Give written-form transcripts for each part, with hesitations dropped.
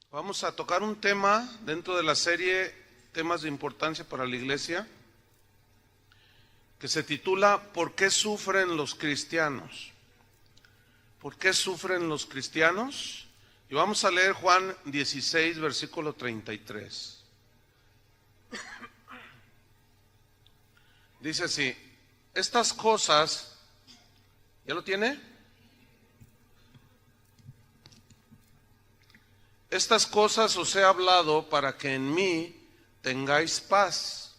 Vamos a tocar un tema dentro de la serie Temas de Importancia para la Iglesia, que se titula ¿Por qué sufren los cristianos? ¿Por qué sufren los cristianos? Y vamos a leer Juan 16, versículo 33. Dice así: estas cosas, ¿ya lo tiene? Estas cosas os he hablado para que en mí tengáis paz.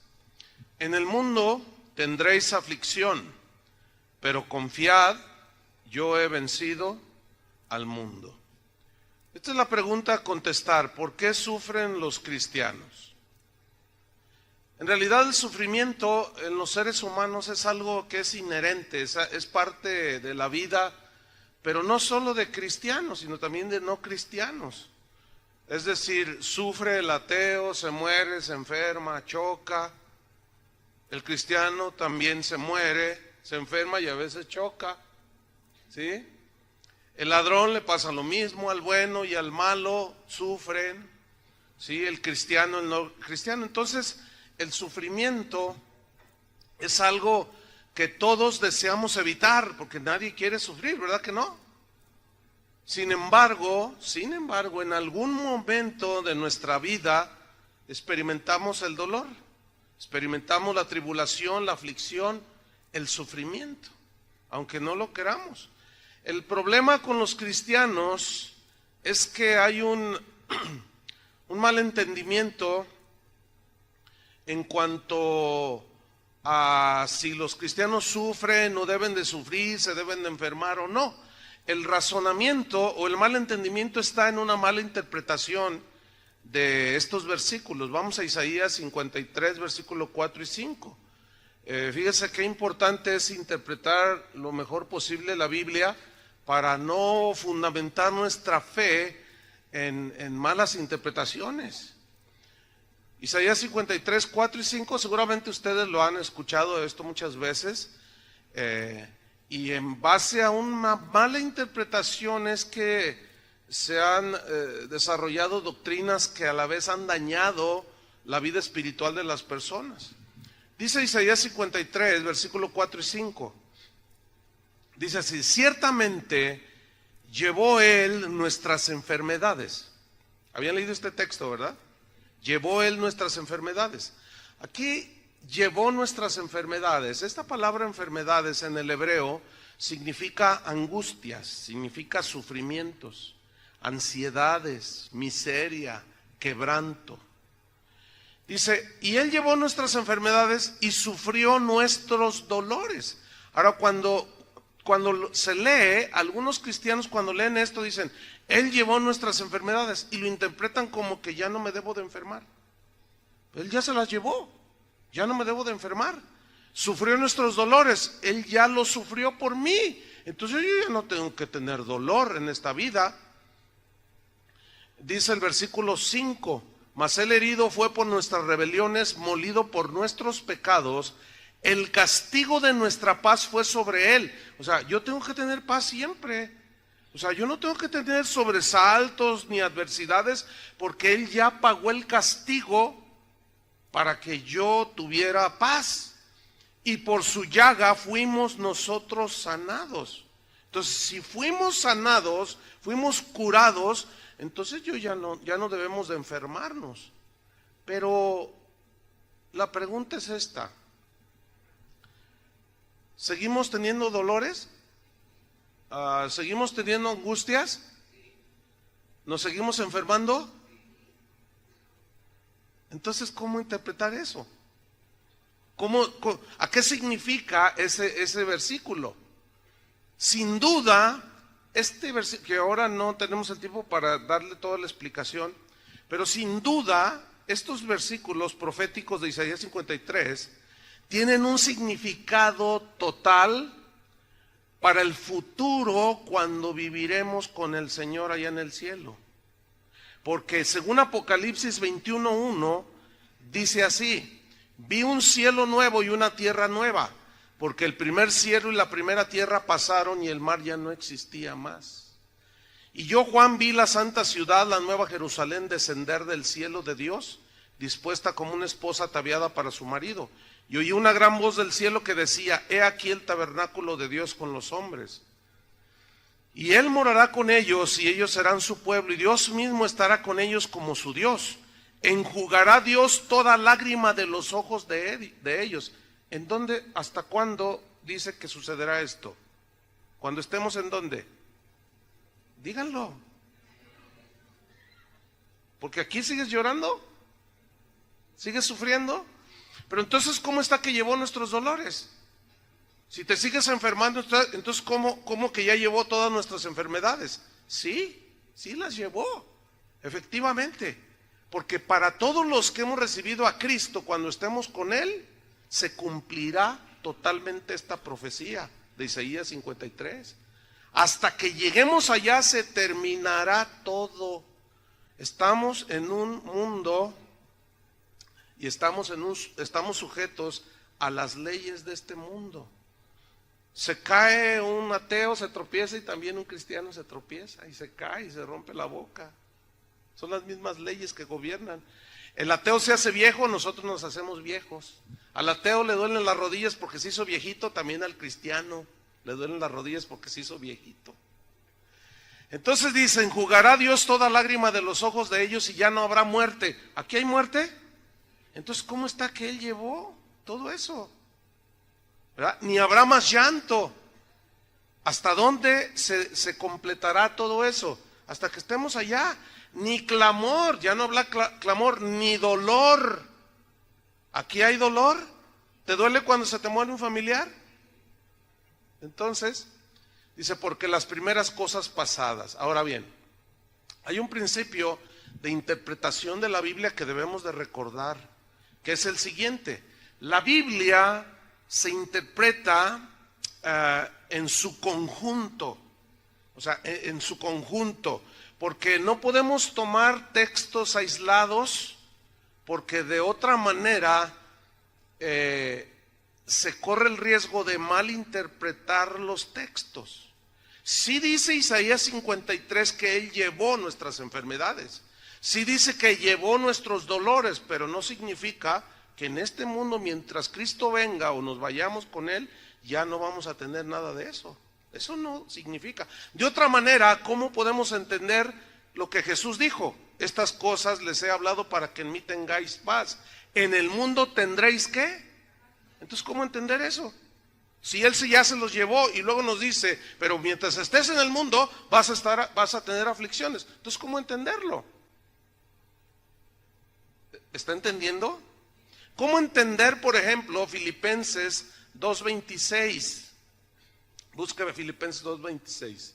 En el mundo tendréis aflicción, pero confiad, yo he vencido al mundo. Esta es la pregunta a contestar: ¿por qué sufren los cristianos? En realidad el sufrimiento en los seres humanos es algo que es inherente, es parte de la vida, pero no solo de cristianos, sino también de no cristianos. Es decir, sufre el ateo, se muere, se enferma, choca. El cristiano también se muere, se enferma y a veces choca. ¿Sí? El ladrón le pasa lo mismo, al bueno y al malo sufren. ¿Sí? El cristiano, el no cristiano. Entonces, el sufrimiento es algo que todos deseamos evitar, porque nadie quiere sufrir, ¿verdad que no? Sin embargo, en algún momento de nuestra vida experimentamos el dolor, experimentamos la tribulación, la aflicción, el sufrimiento, aunque no lo queramos. El problema con los cristianos es que hay un mal entendimiento en cuanto a si los cristianos sufren o deben de sufrir, se deben de enfermar o no. El razonamiento o el mal entendimiento está en una mala interpretación de estos versículos. Vamos a Isaías 53, versículo 4 y 5. Fíjese qué importante es interpretar lo mejor posible la Biblia para no fundamentar nuestra fe en malas interpretaciones. Isaías 53, 4 y 5, seguramente ustedes lo han escuchado esto muchas veces. Y en base a una mala interpretación es que se han desarrollado doctrinas que a la vez han dañado la vida espiritual de las personas. Dice Isaías 53, versículo 4 y 5. Dice así: ciertamente llevó él nuestras enfermedades. Habían leído este texto, ¿verdad? Llevó él nuestras enfermedades. Aquí llevó nuestras enfermedades. Esta palabra enfermedades en el hebreo significa angustias, significa sufrimientos, ansiedades, miseria, quebranto. Dice, y él llevó nuestras enfermedades y sufrió nuestros dolores. Ahora, cuando se lee, algunos cristianos cuando leen esto dicen, él llevó nuestras enfermedades, y lo interpretan como que ya no me debo de enfermar. Él ya se las llevó. Ya no me debo de enfermar. Sufrió nuestros dolores. Él ya lo sufrió por mí. Entonces yo ya no tengo que tener dolor en esta vida. Dice el versículo 5: mas el herido fue por nuestras rebeliones, molido por nuestros pecados. El castigo de nuestra paz fue sobre él. O sea, yo tengo que tener paz siempre. O sea, yo no tengo que tener sobresaltos ni adversidades, porque él ya pagó el castigo para que yo tuviera paz, y por su llaga fuimos nosotros sanados. Entonces, si fuimos sanados, fuimos curados, entonces ya no debemos de enfermarnos. Pero la pregunta es esta: ¿seguimos teniendo dolores? ¿Seguimos teniendo angustias? ¿Nos seguimos enfermando? Entonces, ¿cómo interpretar eso? ¿A qué significa ese versículo? Sin duda, este versículo, que ahora no tenemos el tiempo para darle toda la explicación, pero sin duda, estos versículos proféticos de Isaías 53 tienen un significado total para el futuro cuando viviremos con el Señor allá en el cielo. Porque según Apocalipsis 21:1 dice así: vi un cielo nuevo y una tierra nueva, porque el primer cielo y la primera tierra pasaron y el mar ya no existía más. Y yo, Juan, vi la santa ciudad, la nueva Jerusalén, descender del cielo de Dios, dispuesta como una esposa ataviada para su marido. Y oí una gran voz del cielo que decía: he aquí el tabernáculo de Dios con los hombres. Y Él morará con ellos, y ellos serán su pueblo, y Dios mismo estará con ellos como su Dios. Enjugará Dios toda lágrima de los ojos de ellos. ¿En dónde, hasta cuándo dice que sucederá esto? ¿Cuando estemos en dónde? Díganlo. Porque aquí sigues llorando, sigues sufriendo. Pero entonces, ¿cómo está que llevó nuestros dolores? Si te sigues enfermando, entonces ¿cómo que ya llevó todas nuestras enfermedades? Sí las llevó, efectivamente. Porque para todos los que hemos recibido a Cristo, cuando estemos con Él, se cumplirá totalmente esta profecía de Isaías 53. Hasta que lleguemos allá se terminará todo. Estamos en un mundo y estamos sujetos a las leyes de este mundo. Se cae un ateo, se tropieza, y también un cristiano se tropieza y se cae y se rompe la boca. Son las mismas leyes que gobiernan. El ateo se hace viejo, nosotros nos hacemos viejos. Al ateo le duelen las rodillas porque se hizo viejito, también al cristiano le duelen las rodillas porque se hizo viejito. Entonces dice: enjugará Dios toda lágrima de los ojos de ellos y ya no habrá muerte. ¿Aquí hay muerte? Entonces, ¿cómo está que Él llevó todo eso? ¿Verdad? Ni habrá más llanto. ¿Hasta dónde se completará todo eso? Hasta que estemos allá. Ni clamor, ya no habrá clamor, ni dolor. ¿Aquí hay dolor? ¿Te duele cuando se te muere un familiar? Entonces, dice: porque las primeras cosas pasadas. Ahora bien, hay un principio de interpretación de la Biblia que debemos de recordar, que es el siguiente: la Biblia se interpreta en su conjunto, o sea, en su conjunto, porque no podemos tomar textos aislados, porque de otra manera se corre el riesgo de malinterpretar los textos. Sí dice Isaías 53 que Él llevó nuestras enfermedades, sí dice que llevó nuestros dolores, pero no significa que en este mundo, mientras Cristo venga o nos vayamos con Él, ya no vamos a tener nada de eso. Eso no significa. De otra manera, ¿cómo podemos entender lo que Jesús dijo? Estas cosas les he hablado para que en mí tengáis paz. En el mundo tendréis ¿qué? Entonces, ¿cómo entender eso? Si Él ya se los llevó y luego nos dice: pero mientras estés en el mundo vas a tener aflicciones. Entonces, ¿cómo entenderlo? ¿Está entendiendo? ¿Cómo entender, por ejemplo, Filipenses 2:26? Búsqueme Filipenses 2:26.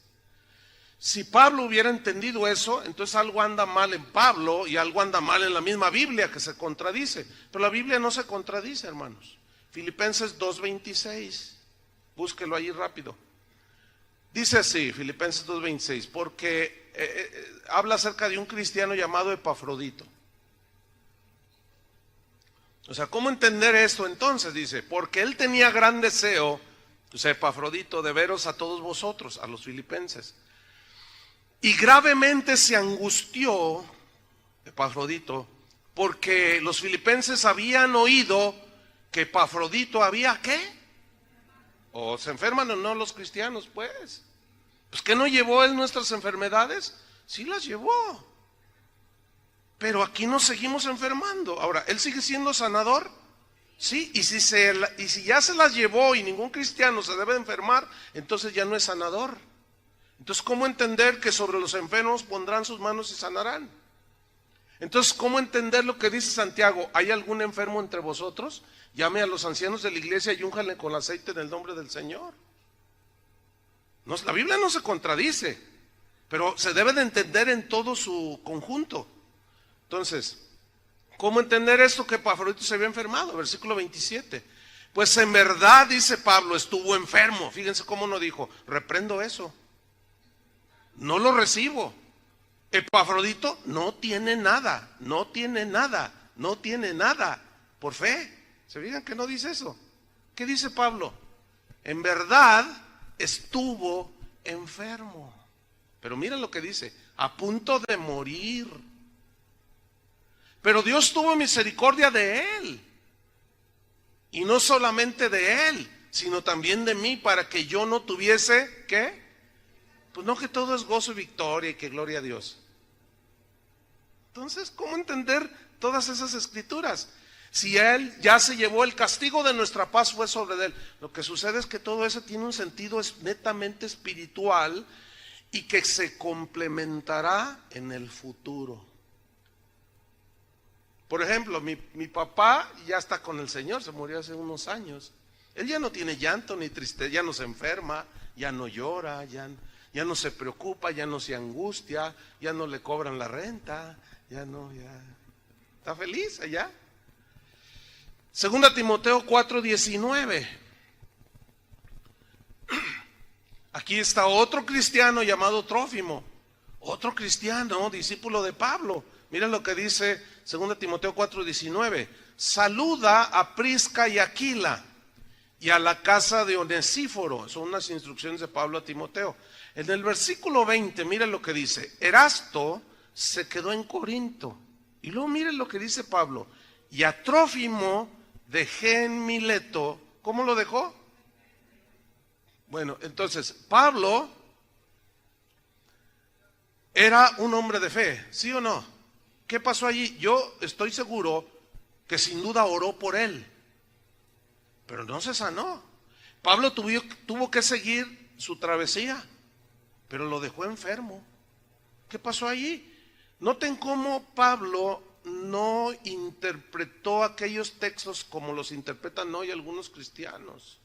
Si Pablo hubiera entendido eso, entonces algo anda mal en Pablo y algo anda mal en la misma Biblia, que se contradice. Pero la Biblia no se contradice, hermanos. Filipenses 2:26. Búsquelo ahí rápido. Dice así, Filipenses 2:26, porque habla acerca de un cristiano llamado Epafrodito. O sea, ¿cómo entender esto entonces? Dice: porque él tenía gran deseo, o sea, Epafrodito, de veros a todos vosotros, a los filipenses. Y gravemente se angustió, Epafrodito, porque los filipenses habían oído que Epafrodito había, ¿qué? O se enferman o no los cristianos, pues. Pues ¿qué no llevó él nuestras enfermedades? Sí las llevó. Pero aquí nos seguimos enfermando. Ahora, ¿él sigue siendo sanador? Sí, y si ya se las llevó y ningún cristiano se debe enfermar, entonces ya no es sanador. Entonces, ¿cómo entender que sobre los enfermos pondrán sus manos y sanarán? Entonces, ¿cómo entender lo que dice Santiago? ¿Hay algún enfermo entre vosotros? Llame a los ancianos de la iglesia y únjale con aceite en el nombre del Señor. No, la Biblia no se contradice, pero se debe de entender en todo su conjunto. Entonces, ¿cómo entender esto que Epafrodito se había enfermado? Versículo 27. Pues en verdad, dice Pablo, estuvo enfermo. Fíjense cómo no dijo: reprendo eso, no lo recibo. Epafrodito no tiene nada, no tiene nada, no tiene nada por fe. ¿Se fijan que no dice eso? ¿Qué dice Pablo? En verdad estuvo enfermo. Pero mira lo que dice, a punto de morir. Pero Dios tuvo misericordia de él. Y no solamente de él, sino también de mí, para que yo no tuviese, ¿qué? Pues no, que todo es gozo y victoria y que gloria a Dios. Entonces, ¿cómo entender todas esas escrituras? Si él ya se llevó el castigo de nuestra paz fue sobre él. Lo que sucede es que todo eso tiene un sentido netamente espiritual y que se complementará en el futuro. Por ejemplo, mi papá ya está con el Señor, se murió hace unos años. Él ya no tiene llanto ni tristeza, ya no se enferma, ya no llora, ya no se preocupa, ya no se angustia, ya no le cobran la renta, ya está feliz allá. Segunda Timoteo 4:19. Aquí está otro cristiano llamado Trófimo, otro cristiano, discípulo de Pablo. Mira lo que dice 2 Timoteo 4:19. Saluda a Prisca y Aquila y a la casa de Onesíforo. Son unas instrucciones de Pablo a Timoteo. En el versículo 20, mira lo que dice. Erasto se quedó en Corinto. Y luego miren lo que dice Pablo. Y a Trófimo dejé en Mileto. ¿Cómo lo dejó? Bueno, entonces, Pablo era un hombre de fe, ¿sí o no? ¿Qué pasó allí? Yo estoy seguro que sin duda oró por él, pero no se sanó. Pablo tuvo que seguir su travesía, pero lo dejó enfermo. ¿Qué pasó allí? Noten cómo Pablo no interpretó aquellos textos como los interpretan hoy algunos cristianos.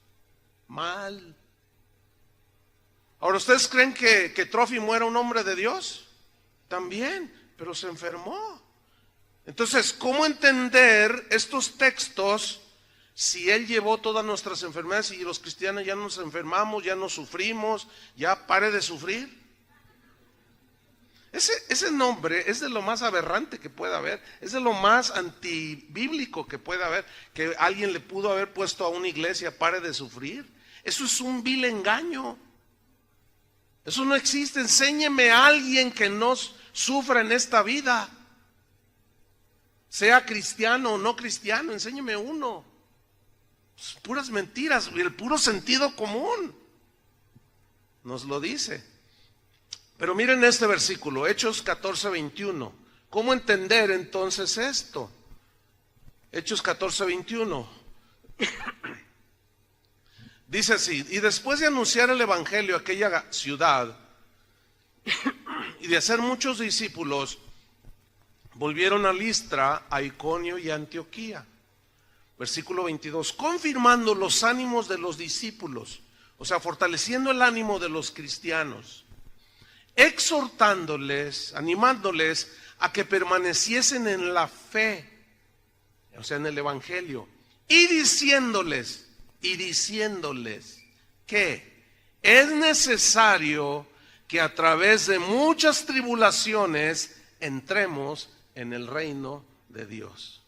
Mal. Ahora, ¿ustedes creen que Trófimo era un hombre de Dios? También, pero se enfermó. Entonces, ¿cómo entender estos textos si él llevó todas nuestras enfermedades y los cristianos ya nos enfermamos, ya nos sufrimos, ya pare de sufrir? Ese nombre es de lo más aberrante que pueda haber, es de lo más antibíblico que pueda haber, que alguien le pudo haber puesto a una iglesia, pare de sufrir. Eso es un vil engaño. Eso no existe. Enséñeme a alguien que no sufra en esta vida, sea cristiano o no cristiano, enséñeme uno. Pues puras mentiras, el puro sentido común nos lo dice. Pero miren este versículo, Hechos 14:21. ¿Cómo entender entonces esto? Hechos 14:21. Dice así: y después de anunciar el evangelio a aquella ciudad y de hacer muchos discípulos, volvieron a Listra, a Iconio y a Antioquía. Versículo 22, confirmando los ánimos de los discípulos, o sea, fortaleciendo el ánimo de los cristianos, exhortándoles, animándoles a que permaneciesen en la fe, o sea, en el evangelio, y diciéndoles que es necesario que a través de muchas tribulaciones entremos en el reino de Dios.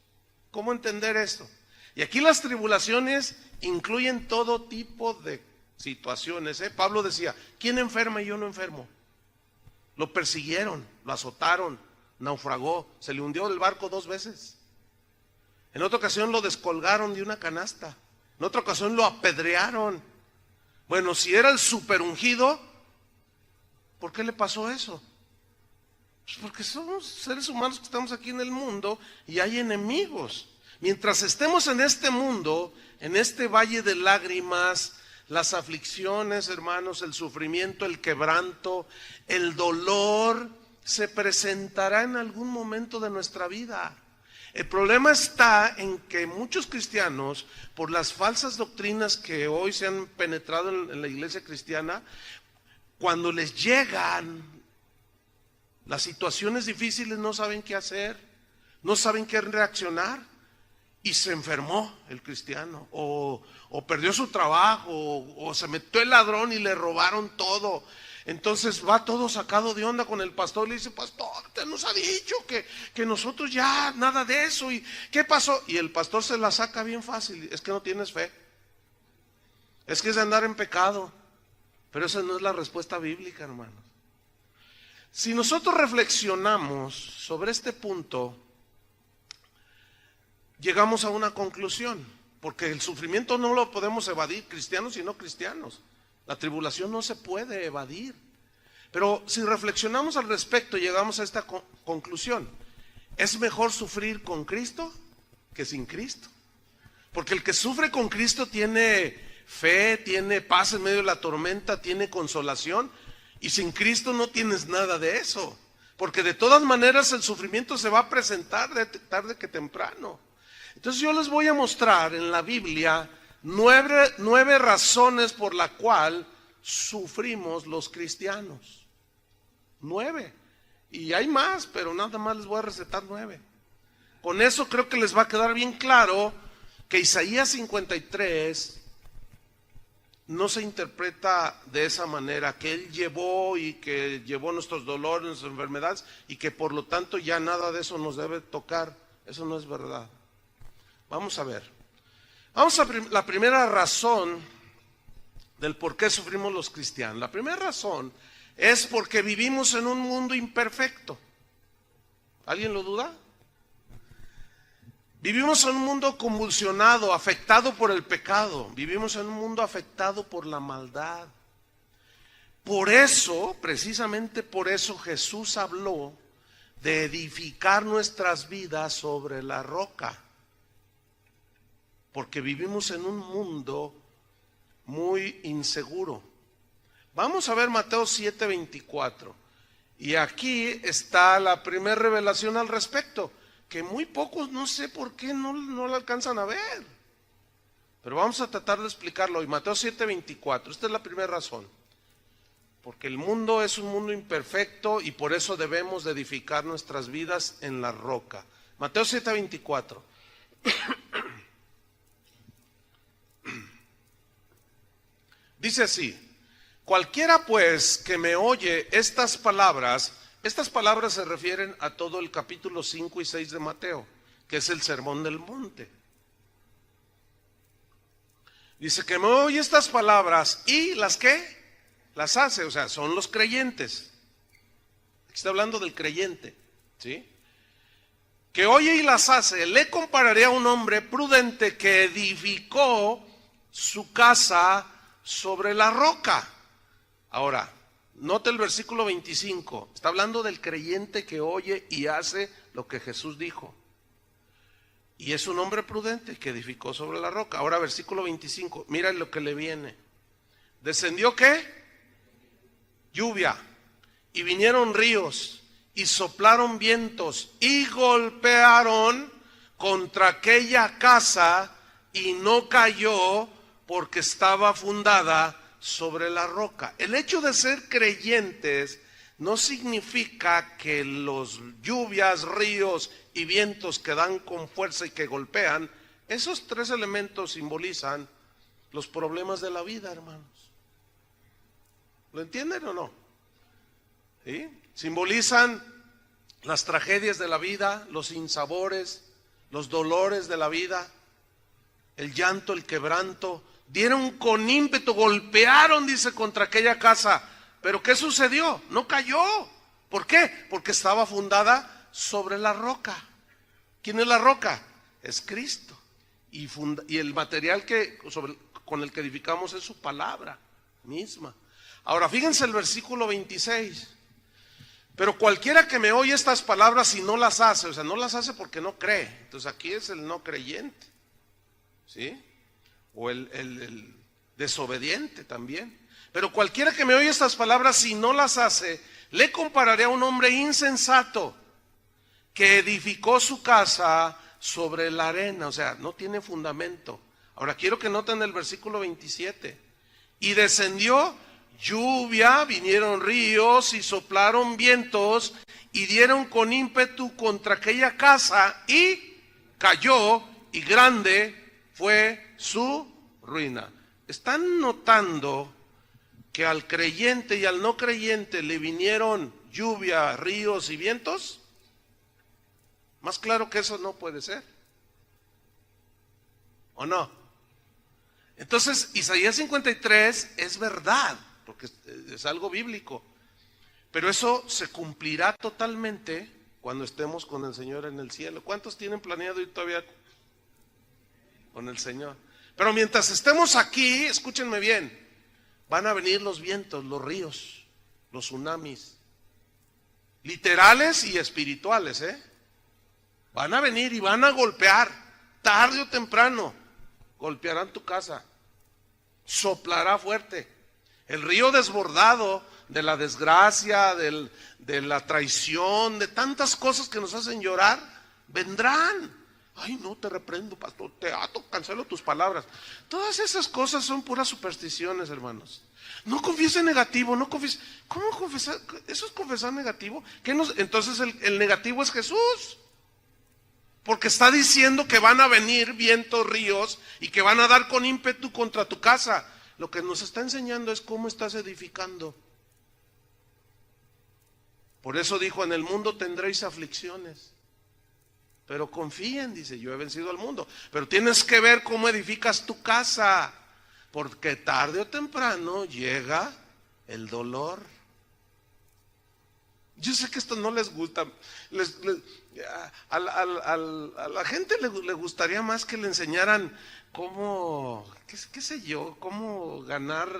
¿Cómo entender esto? Y aquí las tribulaciones incluyen todo tipo de situaciones. Pablo decía, ¿quién enferma y yo no enfermo? Lo persiguieron, lo azotaron, naufragó, se le hundió el barco 2 veces. En otra ocasión lo descolgaron de una canasta. En otra ocasión lo apedrearon. Bueno, si era el super ungido, ¿por qué le pasó eso? Pues porque somos seres humanos que estamos aquí en el mundo y hay enemigos. Mientras estemos en este mundo, en este valle de lágrimas, las aflicciones, hermanos, el sufrimiento, el quebranto, el dolor, se presentará en algún momento de nuestra vida. El problema está en que muchos cristianos, por las falsas doctrinas que hoy se han penetrado en la iglesia cristiana, cuando les llegan las situaciones difíciles no saben qué hacer, no saben qué reaccionar, y se enfermó el cristiano, o perdió su trabajo, o se metió el ladrón y le robaron todo. Entonces va todo sacado de onda con el pastor, le dice, pastor, usted nos ha dicho que nosotros ya nada de eso, y ¿qué pasó? Y el pastor se la saca bien fácil, es que no tienes fe, es que es de andar en pecado. Pero esa no es la respuesta bíblica, hermanos. Si nosotros reflexionamos sobre este punto, llegamos a una conclusión, porque el sufrimiento no lo podemos evadir, cristianos y no cristianos. La tribulación no se puede evadir. Pero si reflexionamos al respecto, llegamos a esta conclusión. Es mejor sufrir con Cristo que sin Cristo. Porque el que sufre con Cristo tiene fe, tiene paz en medio de la tormenta, tiene consolación. Y sin Cristo no tienes nada de eso. Porque de todas maneras el sufrimiento se va a presentar tarde que temprano. Entonces yo les voy a mostrar en la Biblia 9 razones por la cual sufrimos los cristianos. 9. Y hay más, pero nada más les voy a recetar 9. Con eso creo que les va a quedar bien claro que Isaías 53 no se interpreta de esa manera, que Él llevó y que llevó nuestros dolores, nuestras enfermedades y que por lo tanto ya nada de eso nos debe tocar. Eso no es verdad. Vamos a ver. La primera razón del por qué sufrimos los cristianos. La primera razón es porque vivimos en un mundo imperfecto. ¿Alguien lo duda? Vivimos en un mundo convulsionado, afectado por el pecado. Vivimos en un mundo afectado por la maldad. Por eso, precisamente por eso, Jesús habló de edificar nuestras vidas sobre la roca. Porque vivimos en un mundo muy inseguro. Vamos a ver Mateo 7:24. Y aquí está la primera revelación al respecto, que muy pocos, no sé por qué, no la alcanzan a ver. Pero vamos a tratar de explicarlo hoy. Mateo 7:24. Esta es la primera razón. Porque el mundo es un mundo imperfecto y por eso debemos de edificar nuestras vidas en la roca. Mateo 7:24. Dice así: cualquiera pues que me oye estas palabras se refieren a todo el capítulo 5 y 6 de Mateo, que es el sermón del monte. Dice que me oye estas palabras y las que las hace, o sea, son los creyentes. Aquí está hablando del creyente, ¿sí? Que oye y las hace, le compararé a un hombre prudente que edificó su casa sobre la roca. Ahora, note el versículo 25. Está hablando del creyente que oye y hace lo que Jesús dijo. Y es un hombre prudente que edificó sobre la roca. Ahora, versículo 25. Mira lo que le viene. ¿Descendió qué? Lluvia. Y vinieron ríos. Y soplaron vientos. Y golpearon contra aquella casa. Y no cayó, porque estaba fundada sobre la roca. El hecho de ser creyentes no significa que los lluvias, ríos y vientos que dan con fuerza y que golpean, esos 3 elementos simbolizan los problemas de la vida, hermanos. ¿Lo entienden o no? ¿Sí? Simbolizan las tragedias de la vida, los sinsabores, los dolores de la vida, el llanto, el quebranto. Dieron con ímpetu, golpearon, dice, contra aquella casa. Pero ¿qué sucedió? No cayó. ¿Por qué? Porque estaba fundada sobre la roca. ¿Quién es la roca? Es Cristo. Y el material con el que edificamos es su palabra misma. Ahora fíjense el versículo 26. Pero cualquiera que me oye estas palabras y no las hace, o sea, no las hace porque no cree. Entonces aquí es el no creyente, ¿sí? O el desobediente también. Pero cualquiera que me oye estas palabras y no las hace, le compararé a un hombre insensato que edificó su casa sobre la arena. O sea, no tiene fundamento. Ahora quiero que noten el versículo 27. Y descendió lluvia, vinieron ríos y soplaron vientos y dieron con ímpetu contra aquella casa y cayó, y grande fue su ruina. ¿Están notando que al creyente y al no creyente le vinieron lluvia, ríos y vientos? Más claro que eso no puede ser, ¿o no? Entonces Isaías 53 es verdad, porque es algo bíblico. Pero eso se cumplirá totalmente cuando estemos con el Señor en el cielo. ¿Cuántos tienen planeado ir todavía con el Señor? Pero mientras estemos aquí, escúchenme bien, van a venir los vientos, los ríos, los tsunamis, literales y espirituales, van a venir y van a golpear, tarde o temprano, golpearán tu casa, soplará fuerte. El río desbordado de la desgracia, de la traición, de tantas cosas que nos hacen llorar, vendrán. Ay, no, te reprendo, pastor, te ato, cancelo tus palabras. Todas esas cosas son puras supersticiones, hermanos. No confiese negativo, no confiese. ¿Cómo confesar? ¿Eso es confesar negativo? Entonces el negativo es Jesús. Porque está diciendo que van a venir vientos, ríos, y que van a dar con ímpetu contra tu casa. Lo que nos está enseñando es cómo estás edificando. Por eso dijo, en el mundo tendréis aflicciones. Pero confíen, dice, yo he vencido al mundo. Pero tienes que ver cómo edificas tu casa. Porque tarde o temprano llega el dolor. Yo sé que esto no les gusta. A la gente le gustaría más que le enseñaran cómo, qué sé yo, cómo ganar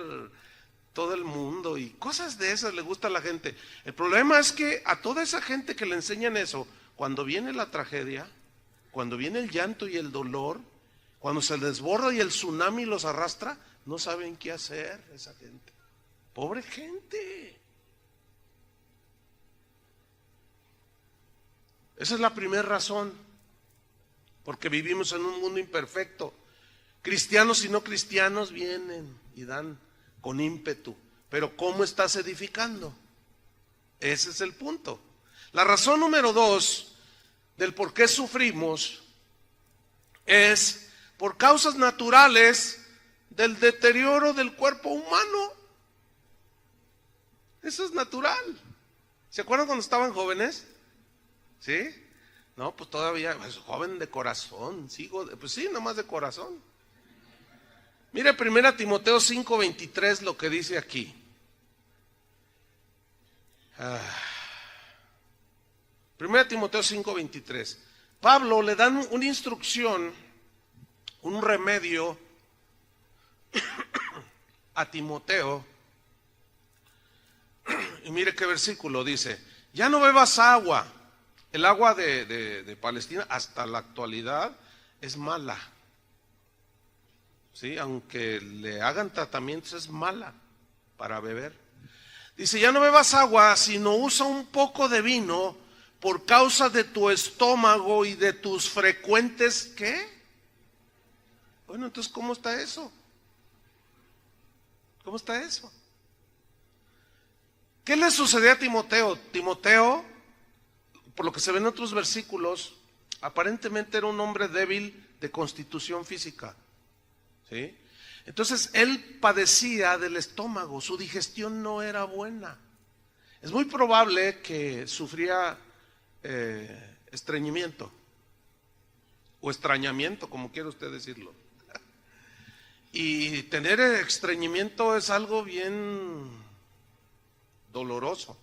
todo el mundo y cosas de esas le gusta a la gente. El problema es que a toda esa gente que le enseñan eso, cuando viene la tragedia, cuando viene el llanto y el dolor, cuando se desborda y el tsunami los arrastra, no saben qué hacer esa gente. Pobre gente. Esa es la primera razón, porque vivimos en un mundo imperfecto. Cristianos y no cristianos vienen y dan con ímpetu, pero ¿cómo estás edificando? Ese es el punto. La razón número 2 del por qué sufrimos es por causas naturales del deterioro del cuerpo humano. Eso es natural. ¿Se acuerdan cuando estaban jóvenes? ¿Sí? No, pues todavía, pues, joven de corazón, pues sí, nomás de corazón. Mire 1 Timoteo 5:23 lo que dice aquí. 1 Timoteo 5:23. Pablo le dan una instrucción, un remedio a Timoteo. Y mire qué versículo dice: ya no bebas agua. El agua de Palestina hasta la actualidad es mala. ¿Sí? Aunque le hagan tratamientos, es mala para beber. Dice, ya no bebas agua, sino usa un poco de vino por causa de tu estómago y de tus frecuentes, ¿qué? Bueno, entonces, ¿cómo está eso? ¿Cómo está eso? ¿Qué le sucedió a Timoteo? Timoteo, por lo que se ve en otros versículos, aparentemente era un hombre débil de constitución física. ¿Sí? Entonces él padecía del estómago, su digestión no era buena. Es muy probable que sufría estreñimiento o extrañamiento, como quiera usted decirlo. Y tener estreñimiento es algo bien doloroso.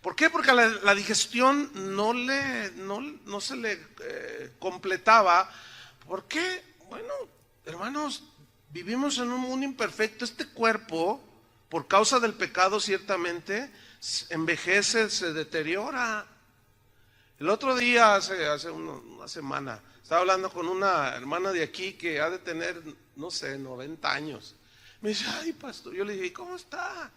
¿Por qué? Porque la digestión no se le completaba. ¿Por qué? Bueno, hermanos, vivimos en un mundo imperfecto. Este cuerpo, por causa del pecado, ciertamente, envejece, se deteriora. El otro día, hace una semana, estaba hablando con una hermana de aquí que ha de tener, no sé, 90 años. Me dice, ay, pastor, yo le dije, ¿cómo está?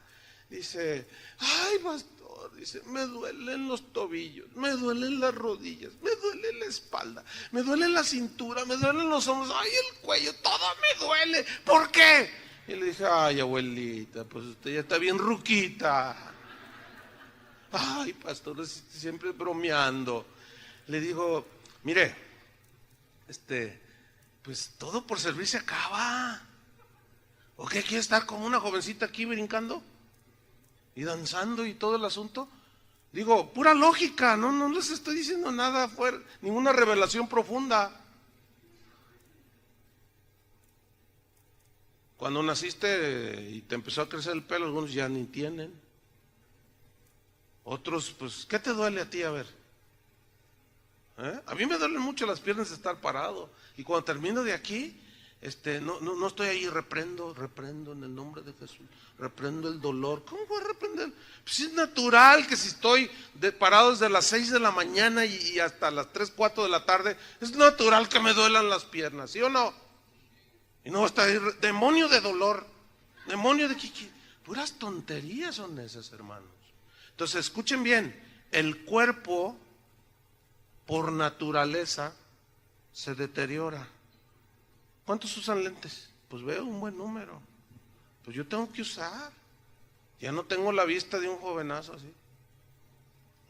Dice, ay, pastor, dice, me duelen los tobillos, me duelen las rodillas, me duele la espalda, me duele la cintura, me duelen los hombros, ay, el cuello, todo me duele. ¿Por qué? Y le dije, ay, abuelita, pues usted ya está bien ruquita. Ay, pastor, siempre bromeando. Le digo, mire, pues todo por servir se acaba. ¿O qué quiere estar como una jovencita aquí brincando y danzando y todo el asunto? Digo, pura lógica, no les estoy diciendo nada fuera, ninguna revelación profunda. Cuando naciste y te empezó a crecer el pelo, algunos ya ni tienen. Otros, pues, ¿qué te duele a ti? A ver. A mí me duelen mucho las piernas de estar parado. Y cuando termino de aquí, no estoy ahí, reprendo en el nombre de Jesús. Reprendo el dolor. ¿Cómo voy a reprender? Pues es natural que si estoy parado desde las 6 de la mañana y hasta las 3, 4 de la tarde, es natural que me duelan las piernas, ¿sí o no? Y no está ahí, demonio de dolor, demonio de puras tonterías son esas, hermanos. Entonces, escuchen bien, el cuerpo por naturaleza se deteriora. ¿Cuántos usan lentes? Pues veo un buen número. Pues yo tengo que usar. Ya no tengo la vista de un jovenazo así.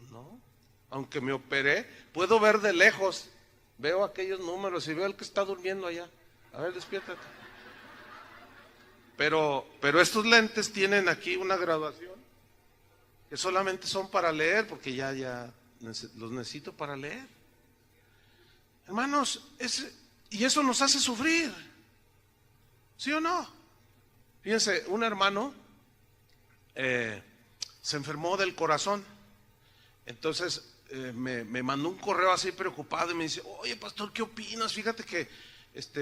No. Aunque me operé, puedo ver de lejos. Veo aquellos números y veo al que está durmiendo allá. A ver, despiértate. Pero estos lentes tienen aquí una graduación que solamente son para leer, porque ya los necesito para leer. Hermanos, y eso nos hace sufrir, ¿sí o no? Fíjense, un hermano se enfermó del corazón. Entonces me mandó un correo así preocupado y me dice: oye, pastor, ¿qué opinas? Fíjate que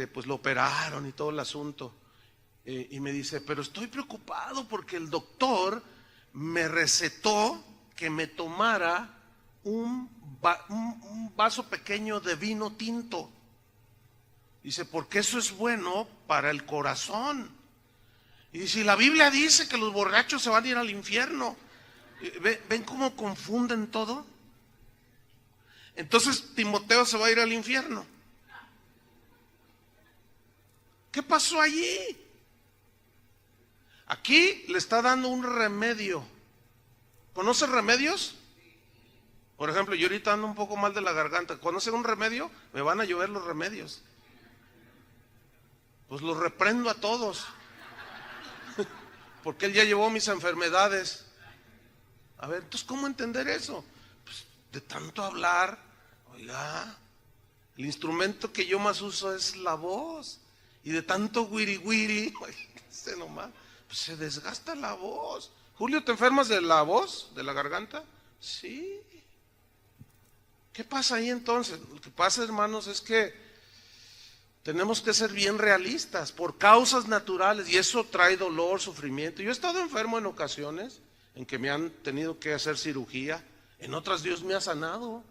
pues lo operaron y todo el asunto. Y me dice: pero estoy preocupado porque el doctor me recetó que me tomara un vaso pequeño de vino tinto. Dice, porque eso es bueno para el corazón. Y dice, la Biblia dice que los borrachos se van a ir al infierno. ¿Ven cómo confunden todo? Entonces Timoteo se va a ir al infierno. ¿Qué pasó allí? Aquí le está dando un remedio. ¿Conoces remedios? Por ejemplo, yo ahorita ando un poco mal de la garganta. ¿Conoce un remedio? Me van a llover los remedios. Pues los reprendo a todos. Porque él ya llevó mis enfermedades. A ver, entonces, ¿cómo entender eso? Pues de tanto hablar, oiga, el instrumento que yo más uso es la voz. Y de tanto wiri wiri, nomás, pues se desgasta la voz. Julio, ¿te enfermas de la voz, de la garganta? Sí. ¿Qué pasa ahí entonces? Lo que pasa, hermanos, es que tenemos que ser bien realistas por causas naturales, y eso trae dolor, sufrimiento. Yo he estado enfermo en ocasiones en que me han tenido que hacer cirugía, en otras Dios me ha sanado.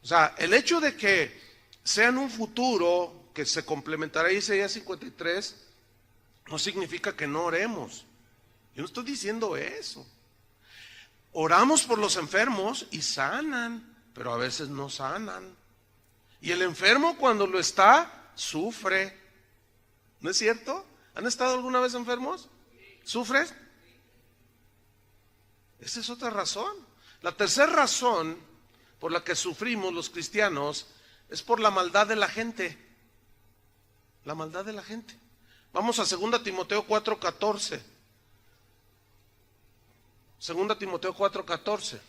O sea, el hecho de que sea en un futuro que se complementará Isaías 53 no significa que no oremos. Yo no estoy diciendo eso. Oramos por los enfermos y sanan, pero a veces no sanan. Y el enfermo, cuando lo está, sufre. ¿No es cierto? ¿Han estado alguna vez enfermos? ¿Sufres? Esa es otra razón. La tercera razón por la que sufrimos los cristianos es por la maldad de la gente. La maldad de la gente. Vamos a 2 Timoteo 4:14. 2 Timoteo 4:14.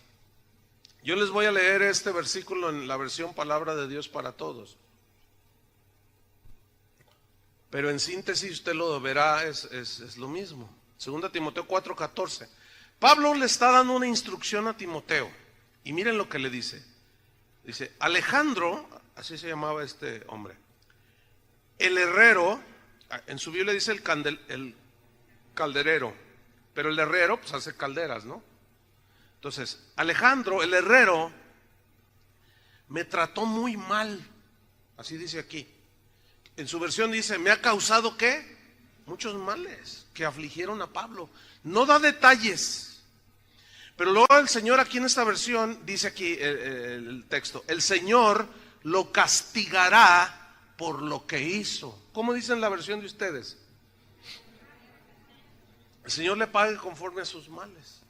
Yo les voy a leer este versículo en la versión Palabra de Dios para Todos. Pero en síntesis usted lo verá, es lo mismo. 2 Timoteo 4:14. Pablo le está dando una instrucción a Timoteo. Y miren lo que le dice. Dice, Alejandro, así se llamaba este hombre, el herrero, en su Biblia dice el calderero, pero el herrero pues hace calderas, ¿no? Entonces, Alejandro, el herrero, me trató muy mal, así dice aquí. En su versión dice, me ha causado ¿qué? Muchos males que afligieron a Pablo. No da detalles, pero luego el Señor aquí en esta versión dice aquí el texto, el Señor lo castigará por lo que hizo. ¿Cómo dice en la versión de ustedes? El Señor le pague conforme a sus males.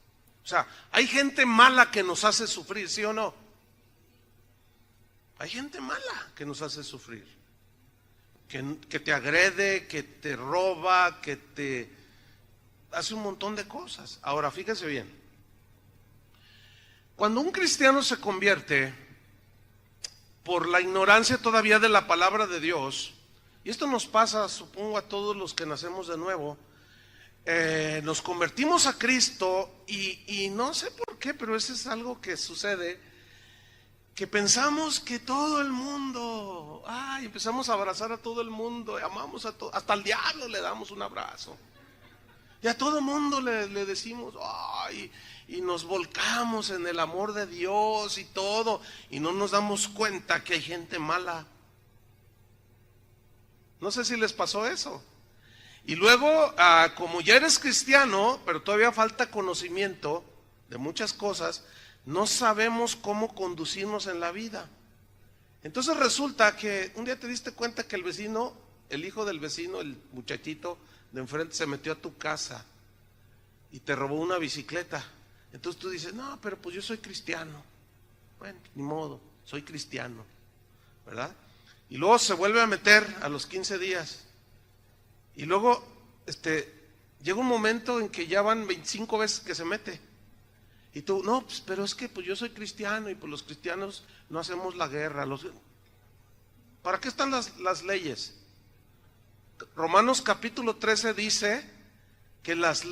O sea, hay gente mala que nos hace sufrir, ¿sí o no? Hay gente mala que nos hace sufrir, que te agrede, que te roba, que te hace un montón de cosas. Ahora, fíjense bien, cuando un cristiano se convierte por la ignorancia todavía de la palabra de Dios, y esto nos pasa, supongo, a todos los que nacemos de nuevo, nos convertimos a Cristo y no sé por qué, pero eso es algo que sucede, que pensamos que todo el mundo, empezamos a abrazar a todo el mundo, amamos a todo, hasta al diablo le damos un abrazo. Y a todo el mundo le decimos, y nos volcamos en el amor de Dios y todo, y no nos damos cuenta que hay gente mala. No sé si les pasó eso. Y luego, como ya eres cristiano, pero todavía falta conocimiento de muchas cosas, no sabemos cómo conducirnos en la vida. Entonces resulta que un día te diste cuenta que el vecino, el hijo del vecino, el muchachito de enfrente se metió a tu casa y te robó una bicicleta. Entonces tú dices, no, pero pues yo soy cristiano. Bueno, ni modo, soy cristiano, ¿verdad? Y luego se vuelve a meter a los 15 días. Y luego llega un momento en que ya van 25 veces que se mete. Y tú, no, pues, pero es que pues yo soy cristiano y pues los cristianos no hacemos la guerra. ¿Para qué están las leyes? Romanos capítulo 13 dice que las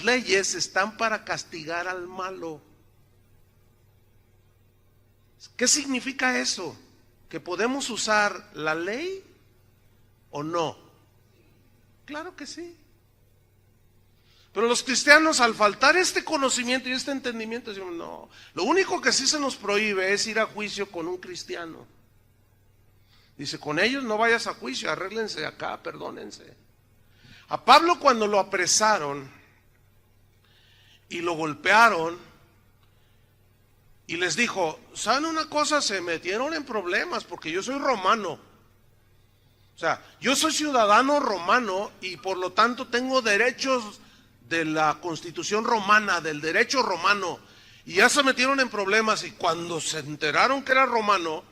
leyes están para castigar al malo. ¿Qué significa eso? ¿Que podemos usar la ley o no? Claro que sí. Pero los cristianos, al faltar este conocimiento y este entendimiento, decimos, no, lo único que sí se nos prohíbe es ir a juicio con un cristiano. Dice, con ellos no vayas a juicio, arréglense acá, perdónense. A Pablo cuando lo apresaron y lo golpearon y les dijo, ¿saben una cosa? Se metieron en problemas porque yo soy romano. O sea, yo soy ciudadano romano y por lo tanto tengo derechos de la Constitución romana, del derecho romano. Y ya se metieron en problemas y cuando se enteraron que era romano,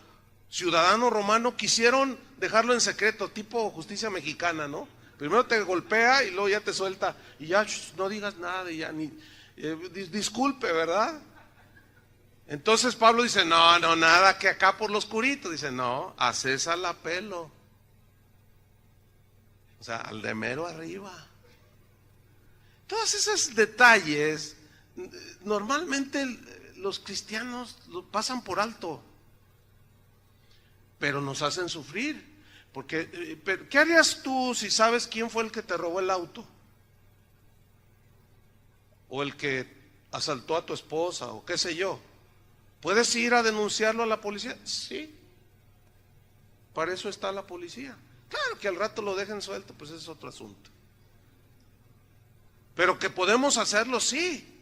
ciudadano romano, quisieron dejarlo en secreto, tipo justicia mexicana, ¿no? Primero te golpea y luego ya te suelta y ya no digas nada y ya ni disculpe, ¿verdad? Entonces Pablo dice, no, nada que acá por lo oscurito. Dice, no, a César la pelo. O sea, al de mero arriba. Todos esos detalles, normalmente los cristianos lo pasan por alto, pero nos hacen sufrir. Porque, ¿qué harías tú si sabes quién fue el que te robó el auto? O el que asaltó a tu esposa, o qué sé yo. ¿Puedes ir a denunciarlo a la policía? Sí. Para eso está la policía. Claro que al rato lo dejen suelto, pues ese es otro asunto. Pero que podemos hacerlo, sí.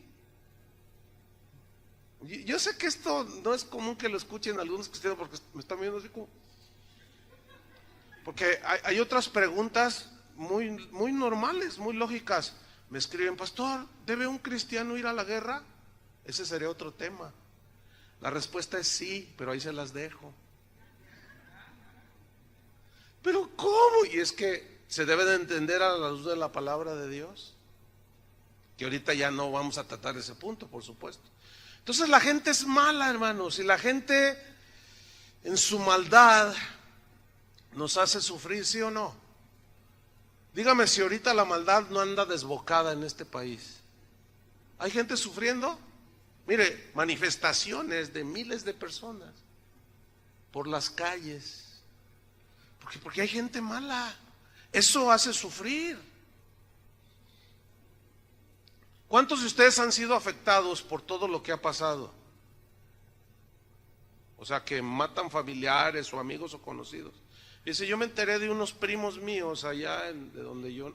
Yo sé que esto no es común que lo escuchen algunos cristianos porque me están viendo así como... Porque hay otras preguntas muy normales, muy lógicas. Me escriben, pastor, ¿debe un cristiano ir a la guerra? Ese sería otro tema. La respuesta es sí, pero ahí se las dejo. ¿Pero cómo? Y es que se debe de entender a la luz de la palabra de Dios. Que ahorita ya no vamos a tratar ese punto, por supuesto. Entonces la gente es mala, hermanos, y la gente en su maldad nos hace sufrir, ¿sí o no? Dígame si ahorita la maldad no anda desbocada en este país. ¿Hay gente sufriendo? Mire, manifestaciones de miles de personas por las calles. Porque hay gente mala. Eso hace sufrir. ¿Cuántos de ustedes han sido afectados por todo lo que ha pasado? O sea, que matan familiares o amigos o conocidos. Dice, yo me enteré de unos primos míos allá de donde yo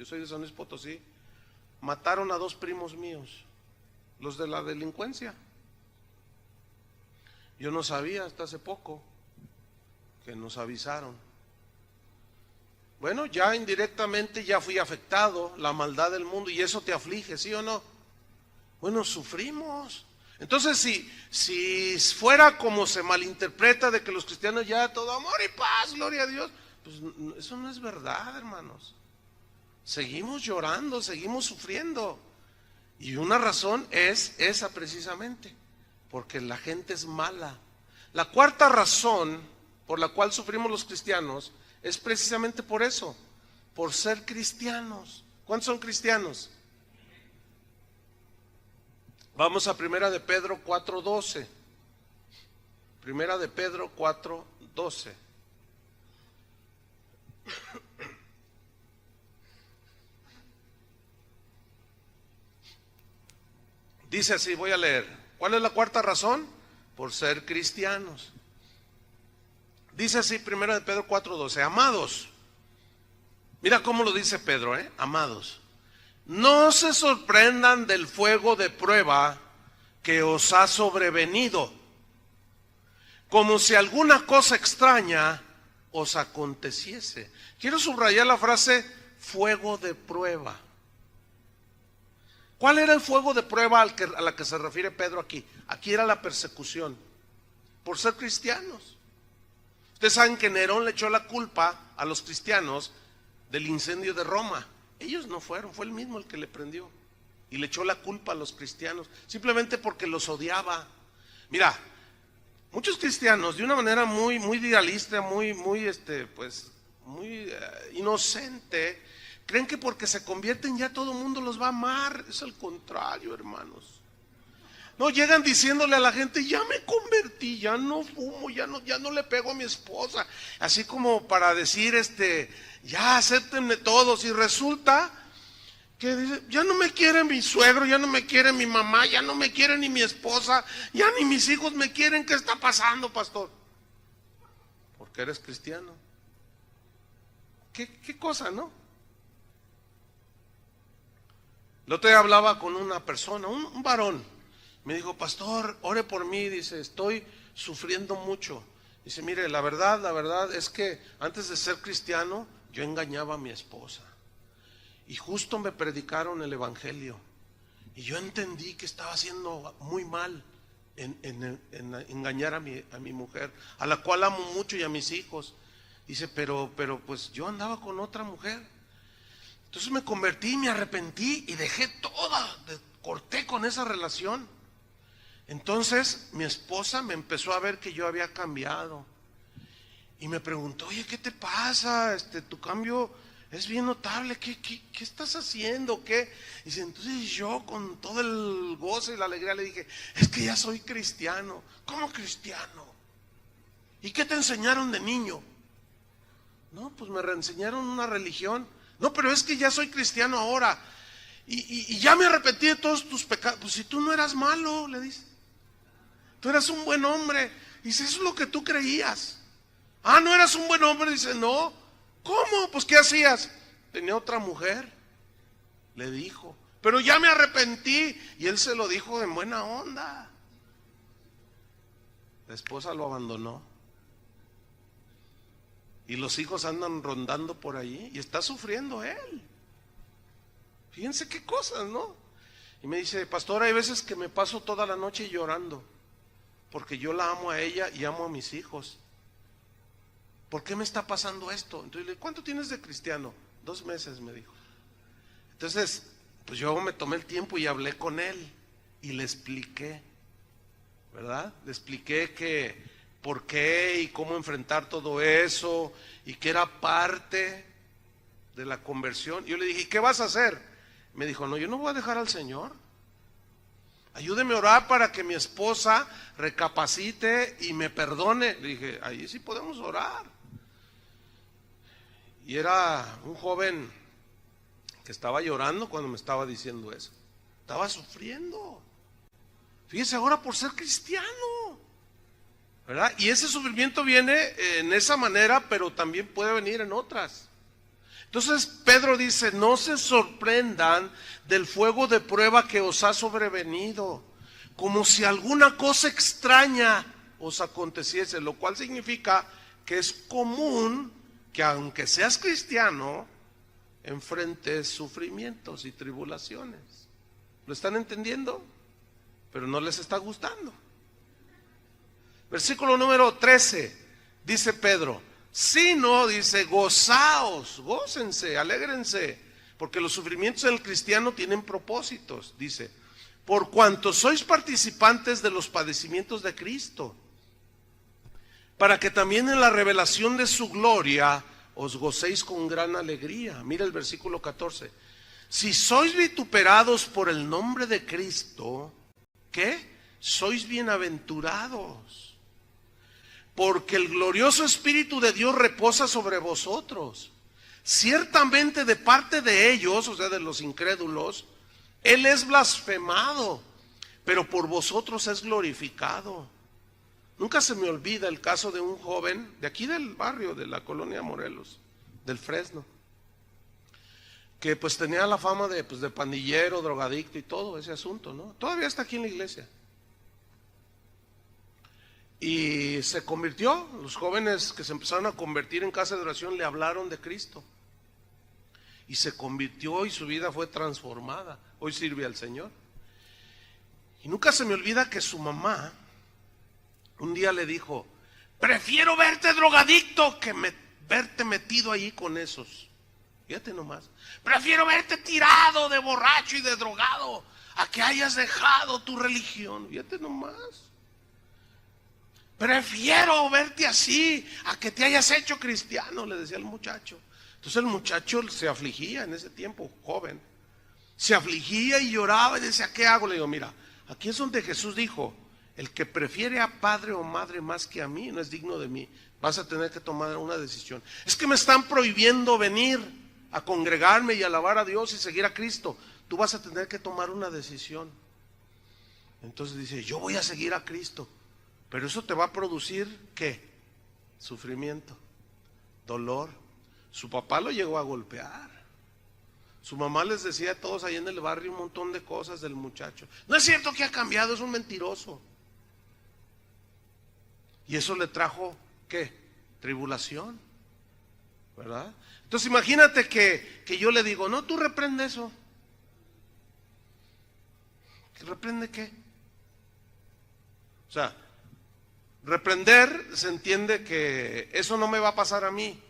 soy de San Luis Potosí. Mataron a 2 primos míos, los de la delincuencia. Yo no sabía hasta hace poco que nos avisaron. Bueno, ya indirectamente ya fui afectado, la maldad del mundo, y eso te aflige, ¿sí o no? Bueno, sufrimos. Entonces, si fuera como se malinterpreta de que los cristianos ya todo amor y paz, gloria a Dios, pues eso no es verdad, hermanos. Seguimos llorando, seguimos sufriendo. Y una razón es esa precisamente, porque la gente es mala. La cuarta razón por la cual sufrimos los cristianos es precisamente por eso, por ser cristianos. ¿Cuántos son cristianos? Vamos a Primera de Pedro 4:12. Primera de Pedro 4:12. Dice así, voy a leer. ¿Cuál es la cuarta razón? Por ser cristianos. Dice así, Primera de Pedro 4:12. Amados, mira cómo lo dice Pedro, amados, no se sorprendan del fuego de prueba que os ha sobrevenido, como si alguna cosa extraña os aconteciese. Quiero subrayar la frase fuego de prueba. ¿Cuál era el fuego de prueba a la que se refiere Pedro aquí? Aquí era la persecución por ser cristianos. Ustedes saben que Nerón le echó la culpa a los cristianos del incendio de Roma. Ellos no fueron, fue él mismo el que le prendió y le echó la culpa a los cristianos, simplemente porque los odiaba. Mira, muchos cristianos de una manera muy idealista, muy inocente, creen que porque se convierten ya todo el mundo los va a amar. Es al contrario, hermanos. No, llegan diciéndole a la gente, ya me convertí, ya no fumo, ya no le pego a mi esposa, así como para decir, ya acéptenme todos, y resulta que dice, ya no me quiere mi suegro, ya no me quiere mi mamá, ya no me quiere ni mi esposa, ya ni mis hijos me quieren. ¿Qué está pasando, pastor? Porque eres cristiano. ¿Qué cosa, no? El otro día hablaba con una persona, un varón. Me dijo, pastor, ore por mí. Dice, estoy sufriendo mucho. Dice, mire, la verdad es que antes de ser cristiano, yo engañaba a mi esposa. Y justo me predicaron el evangelio. Y yo entendí que estaba haciendo muy mal en engañar a mi mujer, a la cual amo mucho, y a mis hijos. Dice, pero pues yo andaba con otra mujer. Entonces me convertí, me arrepentí y dejé toda, corté con esa relación. Entonces mi esposa me empezó a ver que yo había cambiado y me preguntó, oye, ¿qué te pasa? Tu cambio es bien notable. ¿Qué estás haciendo? ¿Qué? Dice, entonces yo con todo el gozo y la alegría le dije, es que ya soy cristiano. ¿Cómo cristiano? ¿Y qué te enseñaron de niño? No, pues me reenseñaron una religión. No, pero es que ya soy cristiano ahora y ya me arrepentí de todos tus pecados. Pues si tú no eras malo, le dice, tú eras un buen hombre. Dice, eso es lo que tú creías. Ah, ¿no eras un buen hombre? Dice, no. ¿Cómo? Pues ¿qué hacías? Tenía otra mujer, le dijo, pero ya me arrepentí. Y él se lo dijo en buena onda. La esposa lo abandonó y los hijos andan rondando por allí y está sufriendo él. Fíjense qué cosas, ¿no? Y me dice, pastor, hay veces que me paso toda la noche llorando porque yo la amo a ella y amo a mis hijos. ¿Por qué me está pasando esto? Entonces le digo, ¿cuánto tienes de cristiano? 2 meses, me dijo. Entonces, pues yo me tomé el tiempo y hablé con él y le expliqué, ¿verdad? Le expliqué que por qué y cómo enfrentar todo eso y que era parte de la conversión. Yo le dije, ¿y qué vas a hacer? Me dijo, no, yo no voy a dejar al Señor. Ayúdeme a orar para que mi esposa recapacite y me perdone. Le dije, ahí sí podemos orar. Y era un joven que estaba llorando cuando me estaba diciendo eso. Estaba sufriendo. Fíjese, ahora por ser cristiano, ¿verdad? Y ese sufrimiento viene en esa manera, pero también puede venir en otras. Entonces Pedro dice, no se sorprendan del fuego de prueba que os ha sobrevenido, como si alguna cosa extraña os aconteciese, lo cual significa que es común que aunque seas cristiano, enfrentes sufrimientos y tribulaciones. ¿Lo están entendiendo? Pero no les está gustando. Versículo número 13, dice Pedro, sino, dice, gozaos, gócense, alégrense, porque los sufrimientos del cristiano tienen propósitos, dice, por cuanto sois participantes de los padecimientos de Cristo, para que también en la revelación de su gloria os gocéis con gran alegría. Mira el versículo 14, Si sois vituperados por el nombre de Cristo, ¿qué? Sois bienaventurados, porque el glorioso Espíritu de Dios reposa sobre vosotros. Ciertamente de parte de ellos, o sea, de los incrédulos, Él es blasfemado, pero por vosotros es glorificado. Nunca se me olvida el caso de un joven de aquí del barrio, de la colonia Morelos, del Fresno, que pues tenía la fama de pandillero, drogadicto y todo ese asunto, ¿no? Todavía está aquí en la iglesia. Y se convirtió. Los jóvenes que se empezaron a convertir en casa de oración le hablaron de Cristo. Y se convirtió y su vida fue transformada. Hoy sirve al Señor. Y nunca se me olvida que su mamá un día le dijo: prefiero verte drogadicto que verte metido ahí con esos. Fíjate nomás. Prefiero verte tirado de borracho y de drogado a que hayas dejado tu religión. Fíjate nomás. Prefiero verte así a que te hayas hecho cristiano, le decía el muchacho. Entonces el muchacho se afligía en ese tiempo, joven. Se afligía y lloraba y decía: ¿qué hago? Le digo: mira, aquí es donde Jesús dijo: el que prefiere a padre o madre más que a mí no es digno de mí. Vas a tener que tomar una decisión. Es que me están prohibiendo venir a congregarme y alabar a Dios y seguir a Cristo. Tú vas a tener que tomar una decisión. Entonces dice: yo voy a seguir a Cristo, pero eso te va a producir ¿qué? Sufrimiento, dolor. Su papá lo llegó a golpear. Su mamá les decía a todos ahí en el barrio un montón de cosas del muchacho. No es cierto que ha cambiado, es un mentiroso. Y eso le trajo ¿qué? Tribulación, ¿verdad? Entonces imagínate que yo le digo: no, tú reprende eso. ¿Reprende qué? O sea, reprender se entiende que eso no me va a pasar a mí.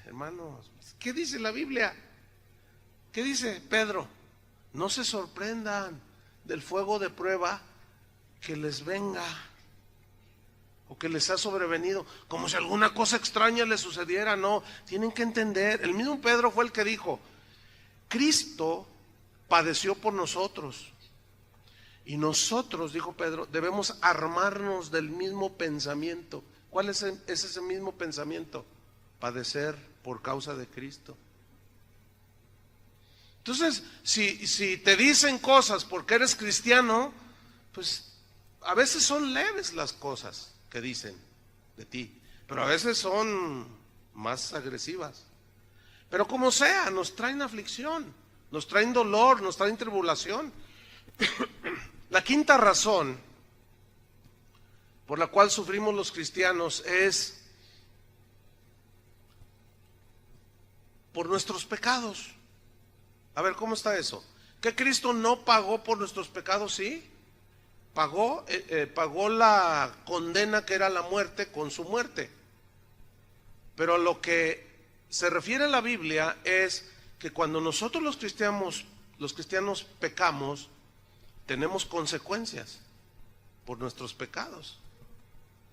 Hermanos, ¿qué dice la Biblia? ¿Qué dice Pedro? No se sorprendan del fuego de prueba que les venga o que les ha sobrevenido, como si alguna cosa extraña les sucediera. No, tienen que entender. El mismo Pedro fue el que dijo: Cristo padeció por nosotros. Y nosotros, dijo Pedro, debemos armarnos del mismo pensamiento. ¿Cuál es ese mismo pensamiento? Padecer por causa de Cristo. Entonces, si te dicen cosas porque eres cristiano, pues a veces son leves las cosas que dicen de ti, pero a veces son más agresivas. Pero como sea, nos traen aflicción, nos traen dolor, nos traen tribulación. La quinta razón por la cual sufrimos los cristianos es por nuestros pecados. A ver, ¿cómo está eso? ¿Que Cristo no pagó por nuestros pecados? Sí, pagó la condena que era la muerte con su muerte. Pero a lo que se refiere a la Biblia es que cuando nosotros los cristianos pecamos, tenemos consecuencias por nuestros pecados.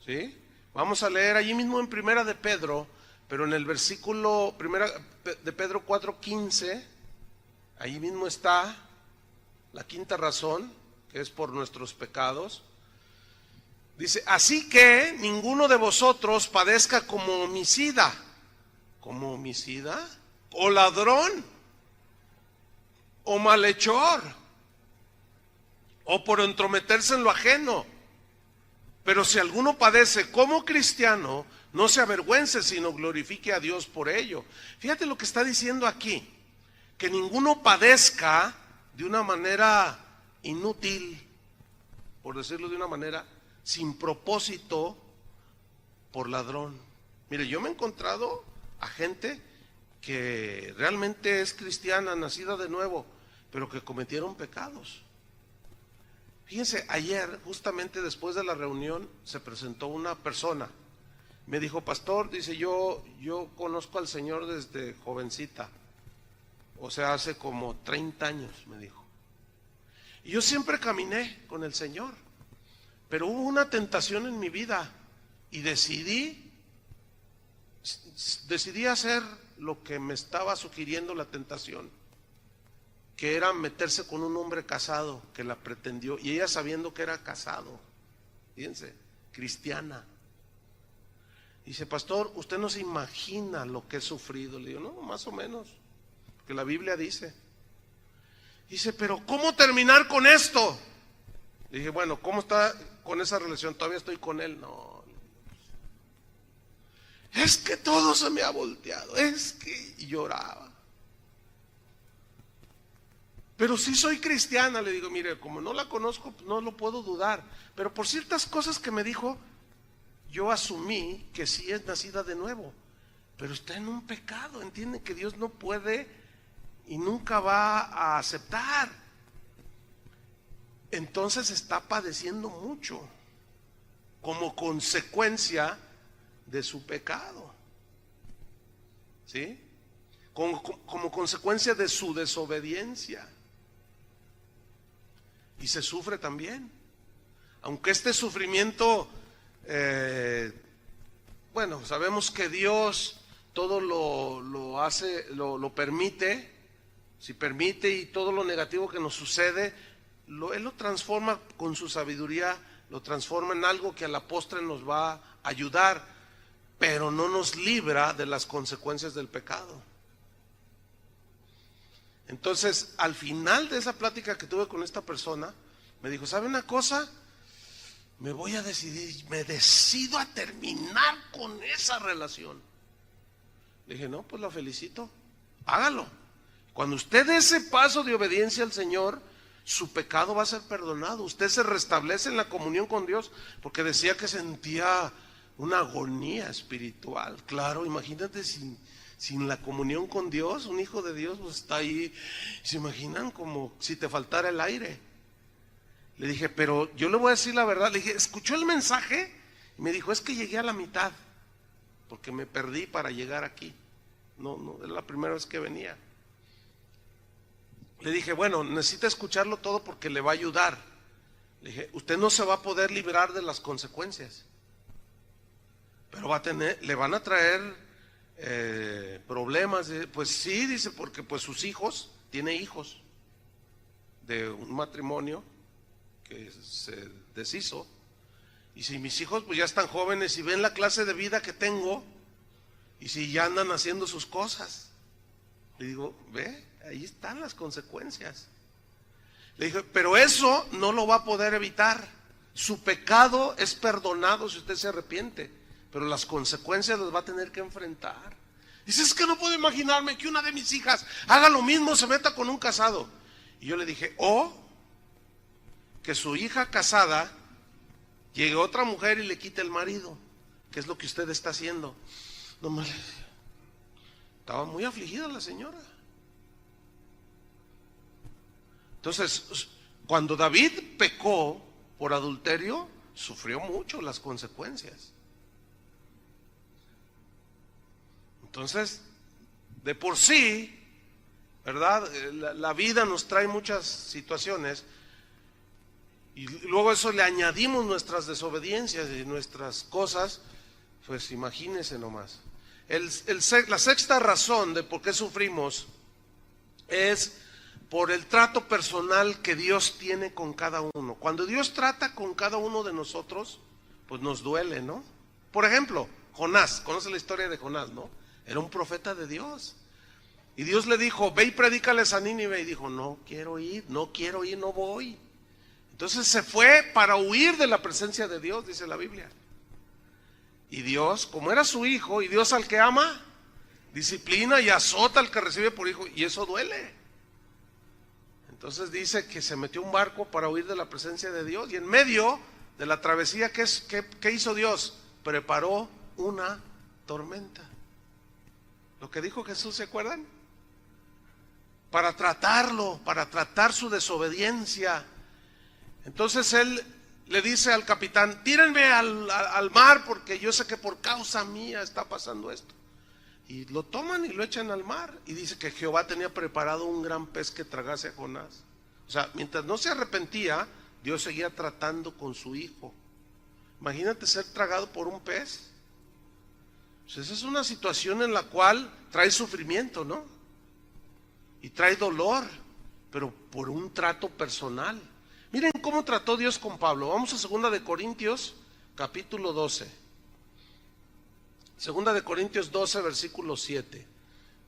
¿Sí? Vamos a leer allí mismo en Primera de Pedro, pero en el versículo Primera de Pedro 4:15, ahí mismo está la quinta razón, que es por nuestros pecados. Dice: así que ninguno de vosotros padezca como homicida, o ladrón, o malhechor, o por entrometerse en lo ajeno. Pero si alguno padece como cristiano, no se avergüence, sino glorifique a Dios por ello. Fíjate lo que está diciendo aquí: que ninguno padezca de una manera inútil, por decirlo de una manera, sin propósito, por ladrón. Mire, yo me he encontrado a gente que realmente es cristiana, nacida de nuevo, pero que cometieron pecados. Fíjense, ayer, justamente después de la reunión, se presentó una persona. Me dijo: pastor, dice, yo conozco al Señor desde jovencita. O sea, hace como 30 años, me dijo. Y yo siempre caminé con el Señor. Pero hubo una tentación en mi vida y decidí hacer lo que me estaba sugiriendo la tentación. que era meterse con un hombre casado que la pretendió, y ella sabiendo que era casado, fíjense, cristiana. Dice, pastor, usted no se imagina lo que he sufrido. Le digo, no, más o menos, porque la Biblia dice. Dice, pero ¿cómo terminar con esto? Le dije, bueno, ¿cómo está con esa relación? Todavía estoy con él. No, es que todo se me ha volteado, es que, y lloraba. Pero sí soy cristiana. Le digo, mire, como no la conozco, no lo puedo dudar, pero por ciertas cosas que me dijo, yo asumí que sí es nacida de nuevo, pero está en un pecado. Entiende que Dios no puede y nunca va a aceptar. Entonces está padeciendo mucho como consecuencia de su pecado, ¿sí? Como consecuencia de su desobediencia. Y se sufre también, aunque este sufrimiento, bueno, sabemos que Dios todo lo hace, lo permite, si permite, y todo lo negativo que nos sucede, Él lo transforma con su sabiduría, lo transforma en algo que a la postre nos va a ayudar, pero no nos libra de las consecuencias del pecado. Entonces, al final de esa plática que tuve con esta persona, me dijo, ¿sabe una cosa? Me voy a decidir, me decido a terminar con esa relación. Le dije, no, pues la felicito, hágalo. Cuando usted dé ese paso de obediencia al Señor, su pecado va a ser perdonado. Usted se restablece en la comunión con Dios, porque decía que sentía una agonía espiritual. Claro, imagínate sin la comunión con Dios, un hijo de Dios pues está ahí, se imaginan como si te faltara el aire. Le dije, pero yo le voy a decir la verdad. Le dije, ¿escuchó el mensaje? Y me dijo, es que llegué a la mitad, porque me perdí para llegar aquí. No, es la primera vez que venía. Le dije, bueno, necesita escucharlo todo porque le va a ayudar. Le dije, usted no se va a poder librar de las consecuencias, pero le van a traer problemas. Pues sí, dice, porque pues sus hijos, tiene hijos de un matrimonio que se deshizo, y si mis hijos pues ya están jóvenes y ven la clase de vida que tengo, y si ya andan haciendo sus cosas, le digo, ve, ahí están las consecuencias. Le dije, pero eso no lo va a poder evitar. Su pecado es perdonado si usted se arrepiente, pero las consecuencias las va a tener que enfrentar. Dice, es que no puedo imaginarme que una de mis hijas haga lo mismo, se meta con un casado. Y yo le dije, o que su hija casada llegue otra mujer y le quite el marido, que es lo que usted está haciendo. No me... Estaba muy afligida la señora. Entonces, cuando David pecó por adulterio, sufrió mucho las consecuencias. Entonces, de por sí, ¿verdad? La vida nos trae muchas situaciones, y luego eso le añadimos nuestras desobediencias y nuestras cosas, pues imagínense nomás. La sexta razón de por qué sufrimos es por el trato personal que Dios tiene con cada uno. Cuando Dios trata con cada uno de nosotros, pues nos duele, ¿no? Por ejemplo, Jonás, conoce la historia de Jonás, ¿no? Era un profeta de Dios, y Dios le dijo, ve y predícales a Nínive, y dijo, no quiero ir, no voy. Entonces se fue para huir de la presencia de Dios, dice la Biblia. Y Dios, como era su hijo, y Dios al que ama, disciplina y azota al que recibe por hijo, y eso duele. Entonces dice que se metió a un barco para huir de la presencia de Dios, y en medio de la travesía, ¿qué hizo Dios? Preparó una tormenta. Lo que dijo Jesús, ¿se acuerdan? Para tratarlo, para tratar su desobediencia. Entonces él le dice al capitán, tírenme al mar, porque yo sé que por causa mía está pasando esto. Y lo toman y lo echan al mar, y dice que Jehová tenía preparado un gran pez que tragase a Jonás. O sea, mientras no se arrepentía, Dios seguía tratando con su hijo. Imagínate ser tragado por un pez. Pues esa es una situación en la cual trae sufrimiento, ¿no? Y trae dolor, pero por un trato personal. Miren cómo trató Dios con Pablo. Vamos a 2 de Corintios, capítulo 12. 2 de Corintios 12, versículo 7.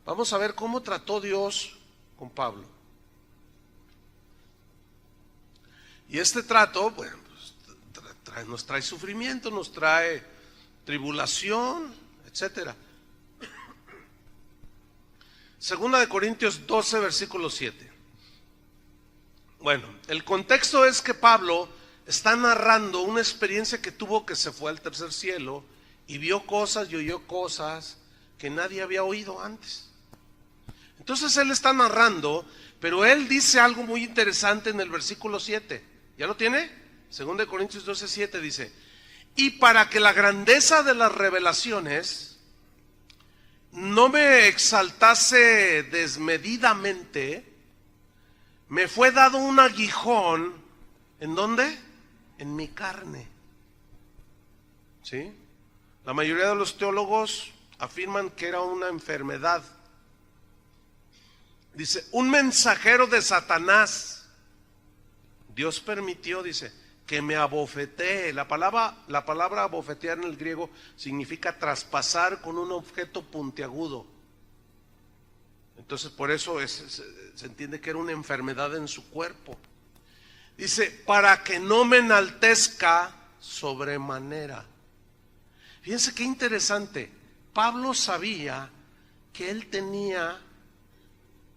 Vamos a ver cómo trató Dios con Pablo. Y este trato, bueno, pues, nos trae sufrimiento, nos trae tribulación, etcétera. 2 de Corintios 12, versículo 7. Bueno, el contexto es que Pablo está narrando una experiencia que tuvo, que se fue al tercer cielo y vio cosas y oyó cosas que nadie había oído antes. Entonces él está narrando, pero él dice algo muy interesante en el versículo 7. ¿Ya lo tiene? 2 de Corintios 12, 7 dice: y para que la grandeza de las revelaciones no me exaltase desmedidamente, me fue dado un aguijón. ¿En dónde? En mi carne. ¿Sí? La mayoría de los teólogos afirman que era una enfermedad. Dice, un mensajero de Satanás. Dios permitió, dice, que me abofetee. La palabra abofetear en el griego significa traspasar con un objeto puntiagudo. Entonces por eso se entiende que era una enfermedad en su cuerpo. Dice, para que no me enaltezca sobremanera. Fíjense qué interesante. Pablo sabía que él tenía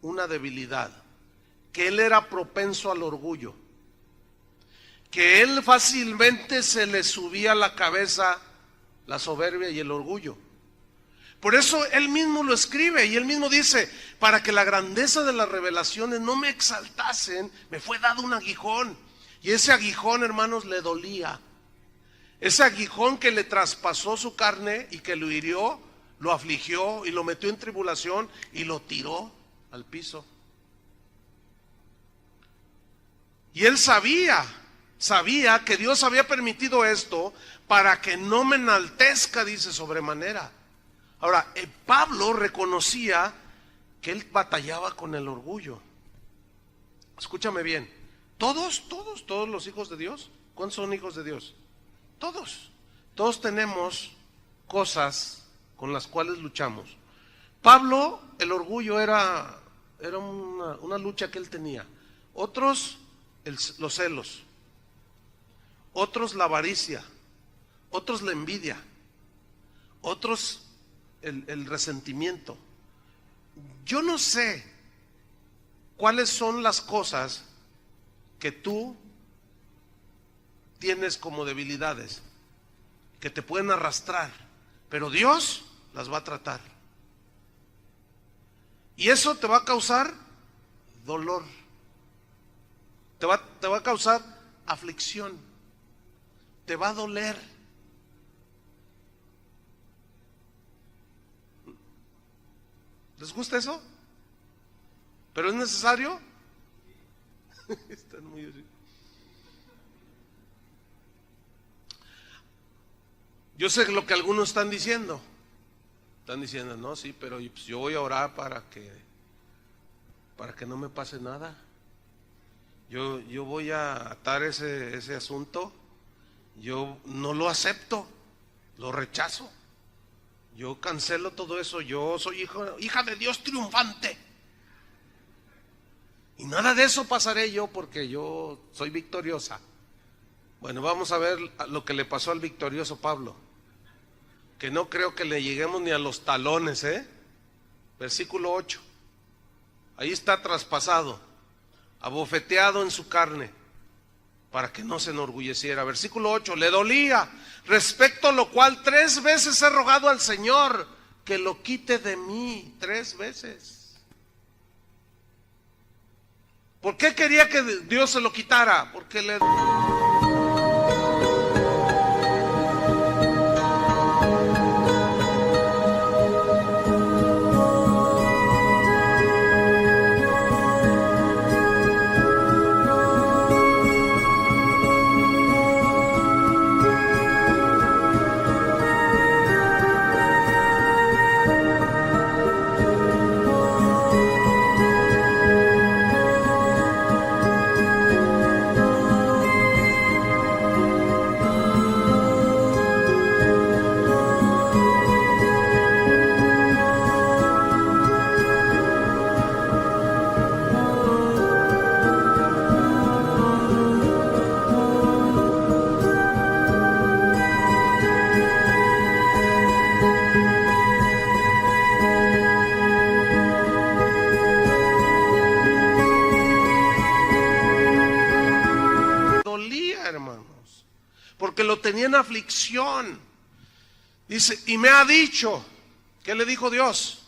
una debilidad, que él era propenso al orgullo, que él fácilmente se le subía a la cabeza la soberbia y el orgullo. Por eso él mismo lo escribe y él mismo dice, para que la grandeza de las revelaciones no me exaltasen, me fue dado un aguijón. Y ese aguijón, hermanos, le dolía. Ese aguijón que le traspasó su carne y que lo hirió, lo afligió y lo metió en tribulación y lo tiró al piso. Y él sabía que Dios había permitido esto para que no me enaltezca, dice, sobremanera. Ahora, Pablo reconocía que él batallaba con el orgullo. Escúchame bien, todos los hijos de Dios, ¿cuántos son hijos de Dios? Todos tenemos cosas con las cuales luchamos. Pablo, el orgullo era una lucha que él tenía. Otros, los celos. Otros, la avaricia. Otros, la envidia. Otros, el resentimiento. Yo no sé cuáles son las cosas que tú tienes como debilidades, que te pueden arrastrar, pero Dios las va a tratar. Y eso te va a causar dolor, te va a causar aflicción, te va a doler. ¿Les gusta eso? ¿Pero es necesario? Están muy así. Yo sé lo que algunos están diciendo. Están diciendo, no, sí, pero pues yo voy a orar para que no me pase nada. Yo voy a atar ese asunto. Yo no lo acepto, lo rechazo. Yo cancelo todo eso. Yo soy hija de Dios triunfante. Y nada de eso pasaré yo porque yo soy victoriosa. Bueno, vamos a ver lo que le pasó al victorioso Pablo, que no creo que le lleguemos ni a los talones, Versículo 8. Ahí está traspasado, abofeteado en su carne, para que no se enorgulleciera. Versículo 8, le dolía, respecto a lo cual 3 veces he rogado al Señor que lo quite de mí. 3 veces. ¿Por qué quería que Dios se lo quitara? Porque le... venía en aflicción. Dice, y me ha dicho, ¿qué le dijo Dios?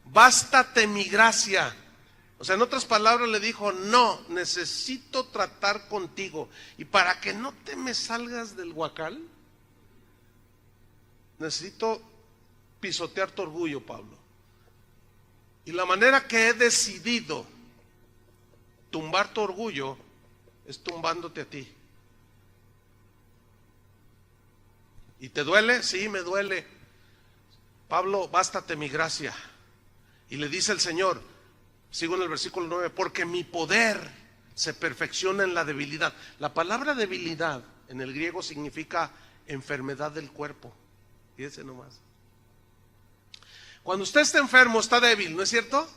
Bástate mi gracia. O sea, en otras palabras le dijo, no, necesito tratar contigo. Y para que no te me salgas del huacal, necesito pisotear tu orgullo, Pablo. Y la manera que he decidido tumbar tu orgullo es tumbándote a ti. ¿Y te duele? Sí, me duele. Pablo, bástate mi gracia. Y le dice el Señor, sigo en el versículo 9, porque mi poder se perfecciona en la debilidad. La palabra debilidad en el griego significa enfermedad del cuerpo. Fíjense nomás. Cuando usted está enfermo, está débil, ¿no es cierto?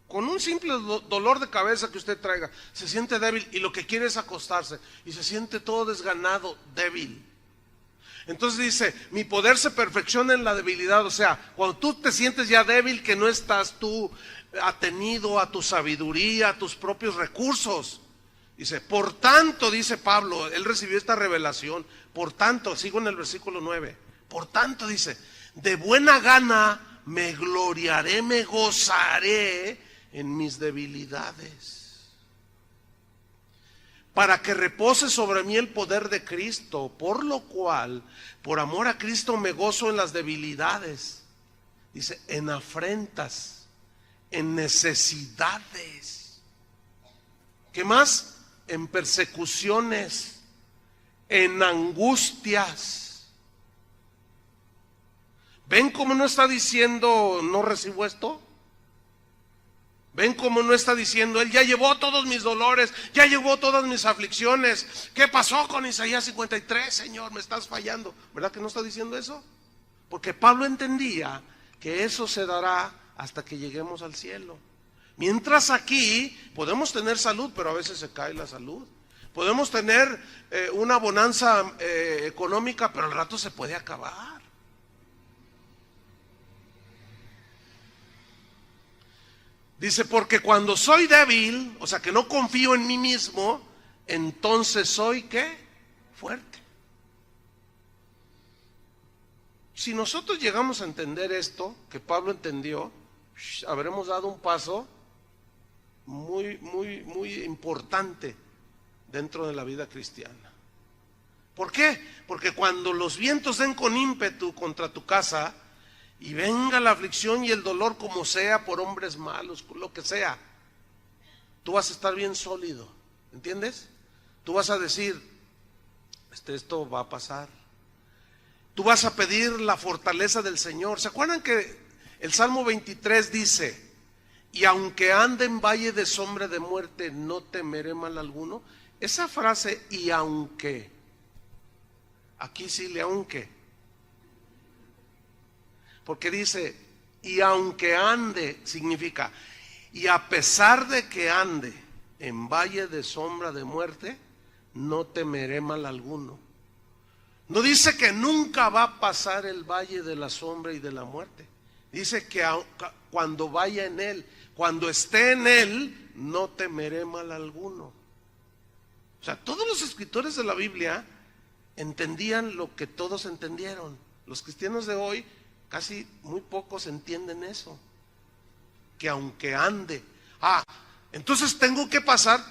Con un simple dolor de cabeza que usted traiga, se siente débil y lo que quiere es acostarse y se siente todo desganado, débil. Entonces dice, mi poder se perfecciona en la debilidad. O sea, cuando tú te sientes ya débil, que no estás tú atenido a tu sabiduría, a tus propios recursos. Dice, por tanto, dice Pablo, él recibió esta revelación. Por tanto, sigo en el versículo 9. Por tanto, dice, de buena gana me gloriaré, me gozaré en mis debilidades, para que repose sobre mí el poder de Cristo, por lo cual, por amor a Cristo me gozo en las debilidades, dice, en afrentas, en necesidades, ¿qué más? En persecuciones, en angustias. ¿Ven cómo no está diciendo no recibo esto? ¿Ven cómo no está diciendo, él ya llevó todos mis dolores, ya llevó todas mis aflicciones? ¿Qué pasó con Isaías 53, Señor? Me estás fallando. ¿Verdad que no está diciendo eso? Porque Pablo entendía que eso se dará hasta que lleguemos al cielo. Mientras aquí podemos tener salud, pero a veces se cae la salud. Podemos tener una bonanza económica, pero al rato se puede acabar. Dice, porque cuando soy débil, o sea que no confío en mí mismo, entonces soy ¿qué? Fuerte. Si nosotros llegamos a entender esto, que Pablo entendió, habremos dado un paso muy importante dentro de la vida cristiana. ¿Por qué? Porque cuando los vientos den con ímpetu contra tu casa, y venga la aflicción y el dolor como sea, por hombres malos, por lo que sea, tú vas a estar bien sólido, ¿entiendes? Tú vas a decir, esto va a pasar. Tú vas a pedir la fortaleza del Señor. ¿Se acuerdan que el Salmo 23 dice, y aunque ande en valle de sombra de muerte, no temeré mal alguno? Esa frase, y aunque, aquí sí le aunque. Porque dice, y aunque ande, significa, y a pesar de que ande en valle de sombra de muerte, no temeré mal alguno. No dice que nunca va a pasar el valle de la sombra y de la muerte. Dice que cuando vaya en él, cuando esté en él, no temeré mal alguno. O sea, todos los escritores de la Biblia entendían lo que todos entendieron. Los cristianos de hoy, casi muy pocos entienden eso, que aunque ande, entonces tengo que pasar,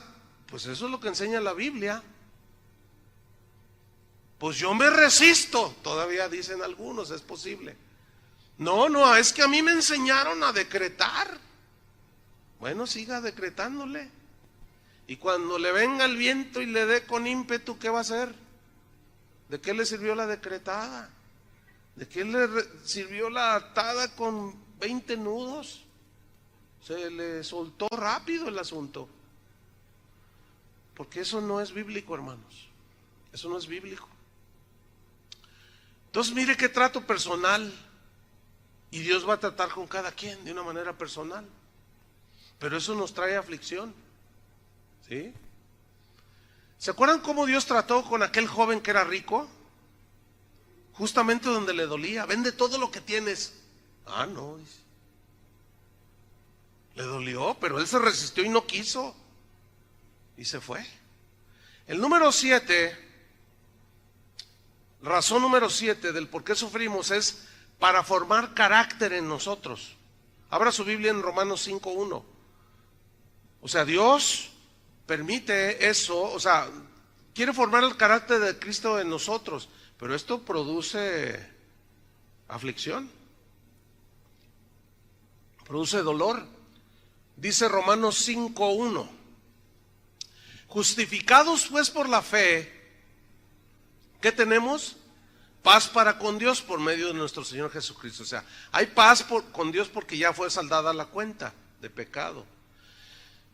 pues eso es lo que enseña la Biblia. Pues yo me resisto, todavía dicen algunos, es posible. No, es que a mí me enseñaron a decretar. Bueno, siga decretándole. Y cuando le venga el viento y le dé con ímpetu, ¿qué va a hacer? ¿De qué le sirvió la decretada? ¿De qué le sirvió la atada con 20 nudos? Se le soltó rápido el asunto. Porque eso no es bíblico, hermanos. Eso no es bíblico. Entonces mire qué trato personal. Y Dios va a tratar con cada quien de una manera personal. Pero eso nos trae aflicción. ¿Sí? ¿Se acuerdan cómo Dios trató con aquel joven que era rico? Justamente donde le dolía. Vende todo lo que tienes. No, dice. Le dolió, pero él se resistió y no quiso. Y se fue. El número 7, razón número 7 del por qué sufrimos es para formar carácter en nosotros. Abra su Biblia en Romanos 5:1. O sea, Dios permite eso, o sea, quiere formar el carácter de Cristo en nosotros, pero esto produce aflicción, produce dolor. Dice Romanos 5:1: justificados pues por la fe, ¿qué tenemos? Paz para con Dios por medio de nuestro Señor Jesucristo. O sea, hay paz con Dios porque ya fue saldada la cuenta de pecado.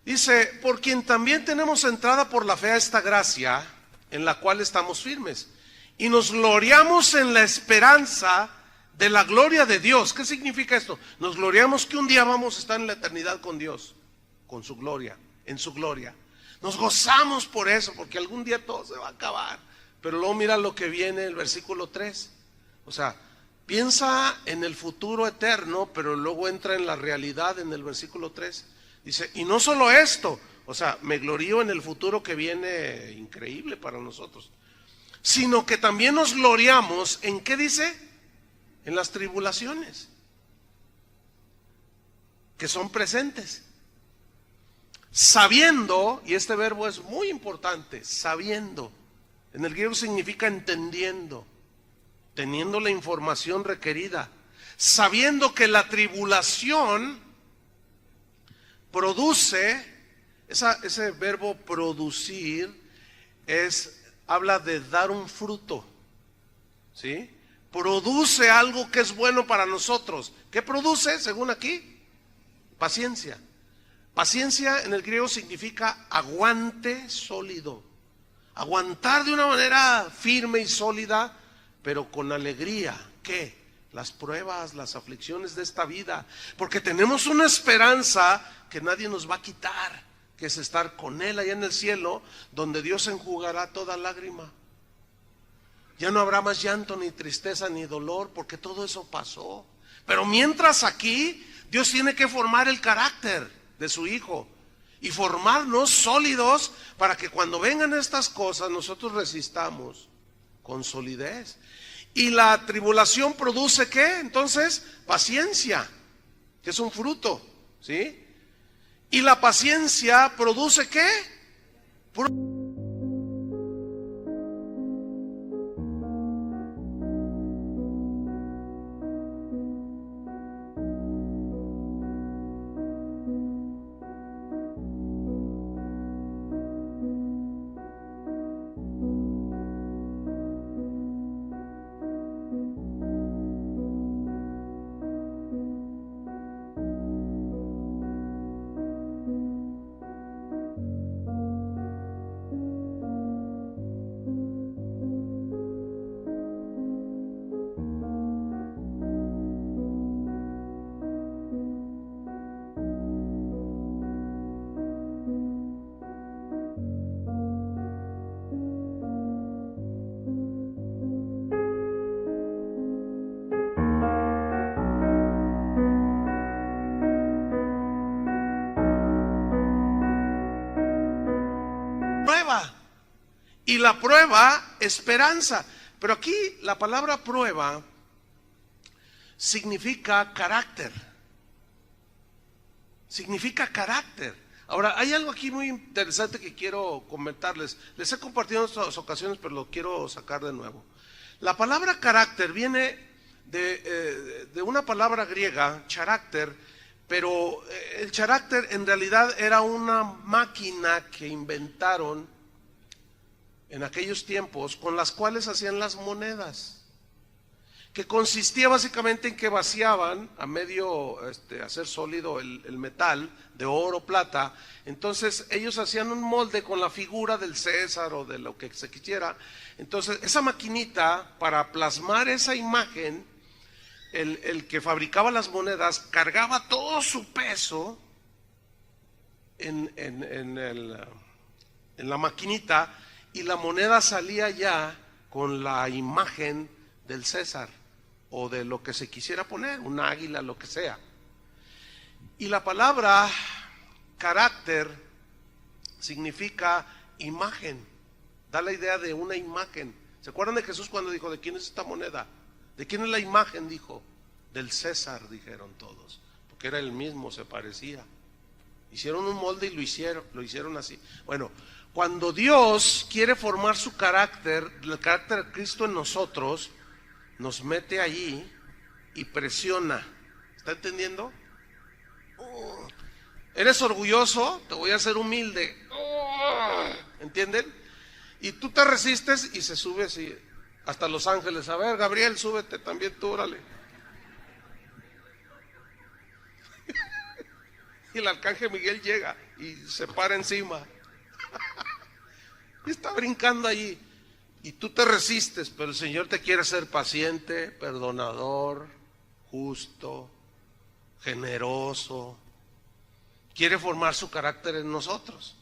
Dice, por quien también tenemos entrada por la fe a esta gracia, en la cual estamos firmes, y nos gloriamos en la esperanza de la gloria de Dios. ¿Qué significa esto? Nos gloriamos que un día vamos a estar en la eternidad con Dios, con su gloria, en su gloria. Nos gozamos por eso, porque algún día todo se va a acabar. Pero luego mira lo que viene el versículo 3. O sea, piensa en el futuro eterno, pero luego entra en la realidad en el versículo 3. Dice, y no solo esto, o sea, me glorío en el futuro que viene increíble para nosotros, sino que también nos gloriamos, ¿en qué dice? En las tribulaciones, que son presentes. Sabiendo, y este verbo es muy importante, sabiendo, en el griego significa entendiendo, teniendo la información requerida, sabiendo que la tribulación produce, ese verbo producir habla de dar un fruto, ¿sí? Produce algo que es bueno para nosotros. ¿Qué produce según aquí? Paciencia. Paciencia en el griego significa aguante sólido. Aguantar de una manera firme y sólida, pero con alegría. ¿Qué? Las pruebas, las aflicciones de esta vida, porque tenemos una esperanza que nadie nos va a quitar, que es estar con Él allá en el cielo, donde Dios enjugará toda lágrima. Ya no habrá más llanto, ni tristeza, ni dolor, porque todo eso pasó. Pero mientras aquí, Dios tiene que formar el carácter de su Hijo y formarnos sólidos para que cuando vengan estas cosas nosotros resistamos con solidez. Y la tribulación produce ¿qué? Entonces, paciencia, que es un fruto, ¿sí? Y la paciencia produce ¿qué? Y la prueba, esperanza. Pero aquí la palabra prueba significa carácter. Significa carácter. Ahora, hay algo aquí muy interesante que quiero comentarles. Les he compartido en otras ocasiones, pero lo quiero sacar de nuevo. La palabra carácter viene de una palabra griega, charácter, pero el carácter en realidad era una máquina que inventaron en aquellos tiempos, con las cuales hacían las monedas, que consistía básicamente en que vaciaban a medio hacer sólido el metal de oro, plata. Entonces ellos hacían un molde con la figura del César o de lo que se quisiera. Entonces esa maquinita, para plasmar esa imagen, el que fabricaba las monedas cargaba todo su peso en la maquinita, y la moneda salía ya con la imagen del César o de lo que se quisiera poner, un águila, lo que sea. Y la palabra carácter significa imagen. Da la idea de una imagen. ¿Se acuerdan de Jesús cuando dijo, ¿de quién es esta moneda? ¿De quién es la imagen? Dijo, del César, dijeron todos, porque era el mismo, se parecía. Hicieron un molde y lo hicieron así. Bueno, cuando Dios quiere formar su carácter, el carácter de Cristo en nosotros, nos mete allí y presiona. ¿Está entendiendo? ¿Eres orgulloso? Te voy a hacer humilde. ¿Entienden? Y tú te resistes y se sube así, hasta Los Ángeles. A ver, Gabriel, súbete también tú, órale. Y el arcángel Miguel llega y se para encima. Y está brincando allí. Y tú te resistes, pero el Señor te quiere ser paciente, perdonador, justo, generoso. Quiere formar su carácter en nosotros.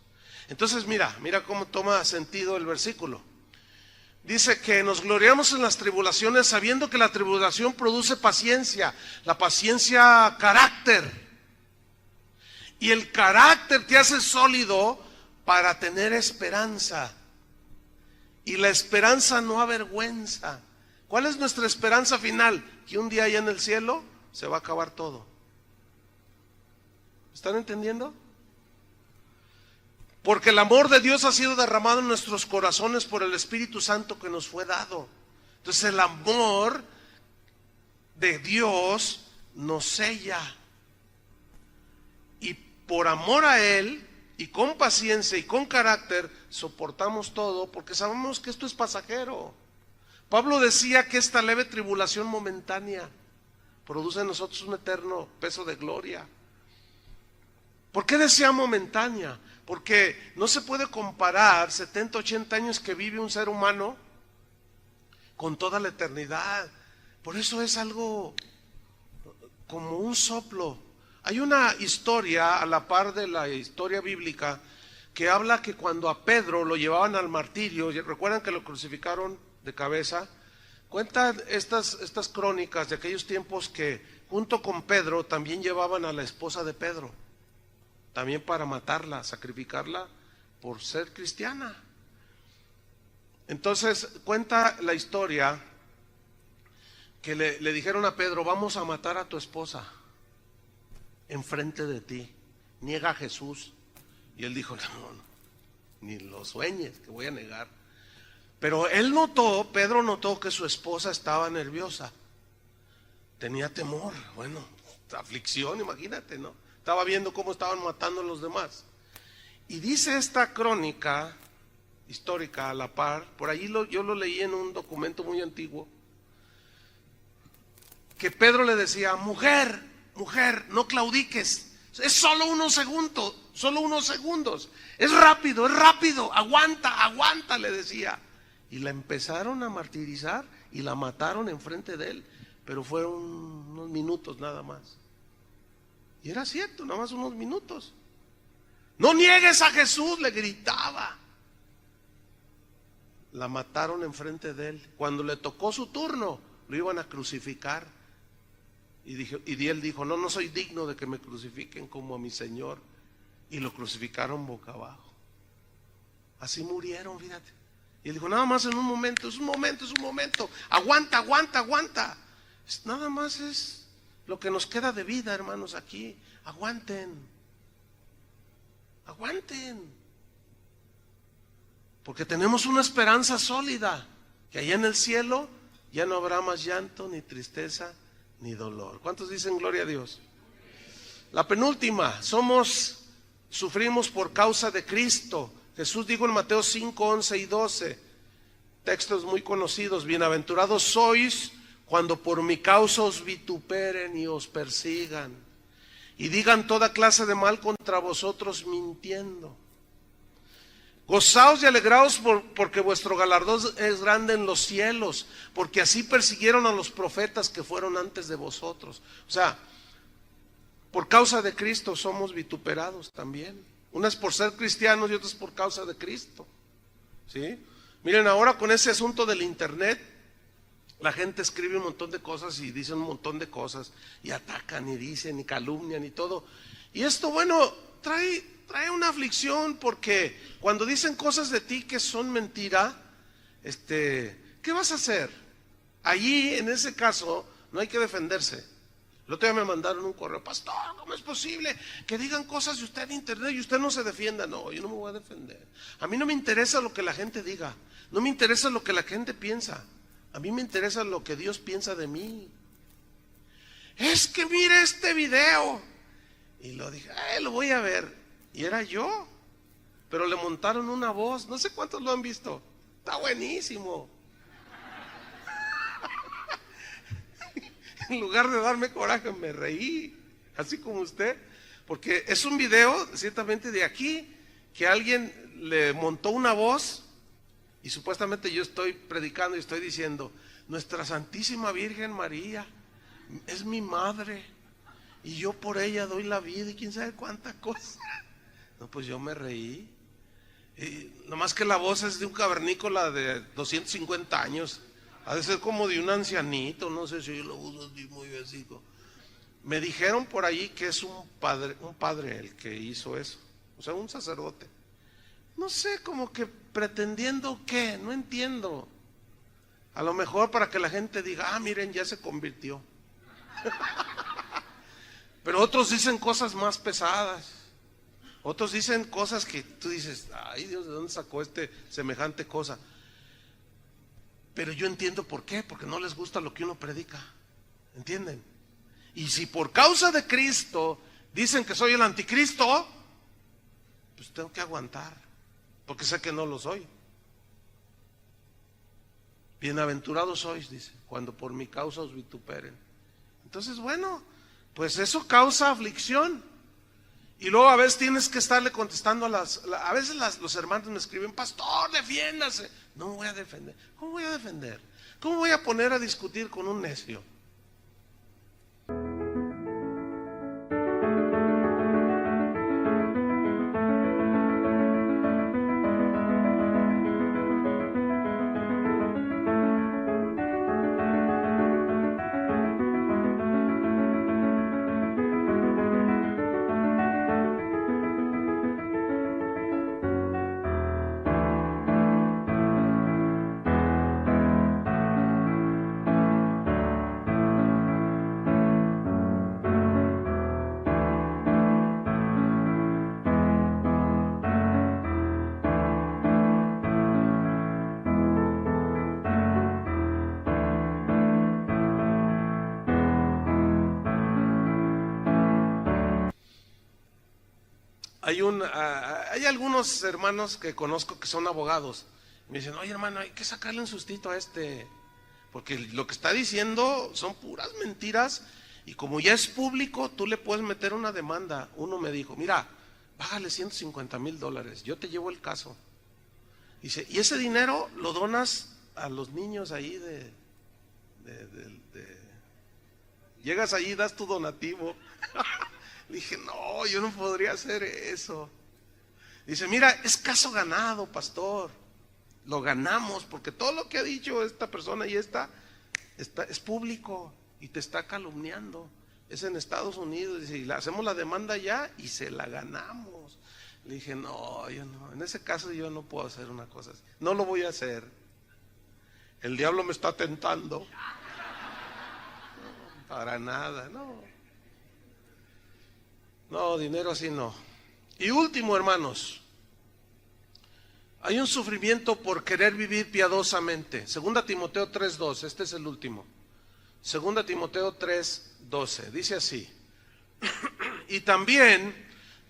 Entonces mira cómo toma sentido el versículo. Dice que nos gloriamos en las tribulaciones sabiendo que la tribulación produce paciencia, la paciencia carácter. Y el carácter te hace sólido para tener esperanza. Y la esperanza no avergüenza. ¿Cuál es nuestra esperanza final? Que un día allá en el cielo se va a acabar todo. ¿Están entendiendo? Porque el amor de Dios ha sido derramado en nuestros corazones por el Espíritu Santo que nos fue dado. Entonces el amor de Dios nos sella. Y por amor a Él, y con paciencia y con carácter, soportamos todo porque sabemos que esto es pasajero. Pablo decía que esta leve tribulación momentánea produce en nosotros un eterno peso de gloria. ¿Por qué decía momentánea? Porque no se puede comparar 70, 80 años que vive un ser humano con toda la eternidad. Por eso es algo como un soplo. Hay una historia a la par de la historia bíblica que habla que cuando a Pedro lo llevaban al martirio, recuerdan que lo crucificaron de cabeza, cuentan estas crónicas de aquellos tiempos que junto con Pedro también llevaban a la esposa de Pedro. También para matarla, sacrificarla por ser cristiana. Entonces cuenta la historia que le dijeron a Pedro, vamos a matar a tu esposa enfrente de ti, niega a Jesús. Y él dijo, no, ni lo sueñes que voy a negar. Pero Pedro notó que su esposa estaba nerviosa, tenía temor, bueno, aflicción, imagínate, ¿no? Estaba viendo cómo estaban matando a los demás. Y dice esta crónica histórica a la par, por allí yo lo leí en un documento muy antiguo, que Pedro le decía, mujer, no claudiques, es solo unos segundos, es rápido, aguanta, le decía. Y la empezaron a martirizar y la mataron enfrente de él, pero fueron unos minutos nada más. Y era cierto, nada más unos minutos. No niegues a Jesús, le gritaba. La mataron enfrente de él. Cuando le tocó su turno, lo iban a crucificar. Y él dijo, no soy digno de que me crucifiquen como a mi Señor. Y lo crucificaron boca abajo. Así murieron, fíjate. Y él dijo, nada más en un momento, es un momento. Aguanta. Nada más es lo que nos queda de vida, hermanos, aquí. Aguanten. Porque tenemos una esperanza sólida, que allá en el cielo ya no habrá más llanto, ni tristeza, ni dolor. ¿Cuántos dicen gloria a Dios? La penúltima, sufrimos por causa de Cristo. Jesús dijo en Mateo 5, 11 y 12, textos muy conocidos, bienaventurados sois cuando por mi causa os vituperen y os persigan y digan toda clase de mal contra vosotros mintiendo. Gozaos y alegraos porque vuestro galardón es grande en los cielos, porque así persiguieron a los profetas que fueron antes de vosotros. O sea, por causa de Cristo somos vituperados también. Unas por ser cristianos y otras por causa de Cristo. ¿Sí? Miren, ahora con ese asunto del internet, la gente escribe un montón de cosas y dice un montón de cosas y atacan y dicen y calumnian y todo. Y esto, bueno, trae trae una aflicción porque cuando dicen cosas de ti que son mentira, ¿qué vas a hacer? Allí, en ese caso, no hay que defenderse. El otro día me mandaron un correo: pastor, ¿cómo es posible que digan cosas de usted en internet y usted no se defienda? No, yo no me voy a defender. A mí no me interesa lo que la gente diga, no me interesa lo que la gente piensa, a mí me interesa lo que Dios piensa de mí. Es que mire este video. Y lo dije, lo voy a ver. Y era yo, pero le montaron una voz, no sé cuántos lo han visto, está buenísimo. En lugar de darme coraje, me reí, así como usted, porque es un video, ciertamente de aquí, que alguien le montó una voz, y supuestamente yo estoy predicando y estoy diciendo: Nuestra Santísima Virgen María es mi madre, y yo por ella doy la vida, y quién sabe cuánta cosa. No, pues yo me reí, y nomás que la voz es de un cavernícola de 250 años, ha de ser como de un ancianito, no sé si yo lo uso así muy básico. Me dijeron por allí que es un padre el que hizo eso, o sea, un sacerdote. No sé, como que pretendiendo qué, no entiendo. A lo mejor para que la gente diga: miren, ya se convirtió. Pero otros dicen cosas más pesadas. Otros dicen cosas que tú dices: ay Dios, ¿de dónde sacó semejante cosa? Pero yo entiendo por qué, porque no les gusta lo que uno predica, ¿entienden? Y si por causa de Cristo dicen que soy el anticristo, pues tengo que aguantar, porque sé que no lo soy. Bienaventurados sois, dice, cuando por mi causa os vituperen. Entonces, bueno, pues eso causa aflicción. Y luego a veces tienes que estarle contestando a veces los hermanos me escriben: pastor, defiéndase. No me voy a defender. ¿Cómo voy a defender? ¿Cómo voy a poner a discutir con un necio? Hay algunos hermanos que conozco que son abogados. Me dicen: oye hermano, hay que sacarle un sustito a porque lo que está diciendo son puras mentiras, y como ya es público, tú le puedes meter una demanda. Uno me dijo: mira, bájale $150,000, yo te llevo el caso. Dice: y ese dinero lo donas a los niños ahí llegas allí y das tu donativo. Le dije: no, yo no podría hacer eso. Dice: mira, es caso ganado, pastor. Lo ganamos porque todo lo que ha dicho esta persona y es público y te está calumniando. Es en Estados Unidos. Dice: y hacemos la demanda ya y se la ganamos. Le dije: no, yo no. En ese caso yo no puedo hacer una cosa así. No lo voy a hacer. El diablo me está tentando. No, para nada, no. No, dinero así no. Y último, hermanos, hay un sufrimiento por querer vivir piadosamente. 2 Timoteo 3:12, este es el último. 2 Timoteo 3:12, dice así: y también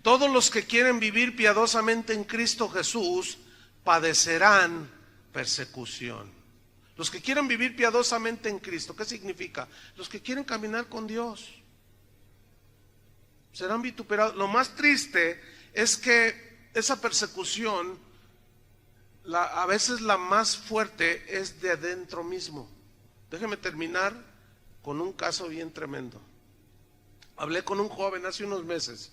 todos los que quieren vivir piadosamente en Cristo Jesús padecerán persecución. Los que quieren vivir piadosamente en Cristo, ¿qué significa? Los que quieren caminar con Dios serán vituperados. Lo más triste es que esa persecución, a veces la más fuerte, es de adentro mismo. Déjeme terminar con un caso bien tremendo. Hablé con un joven hace unos meses,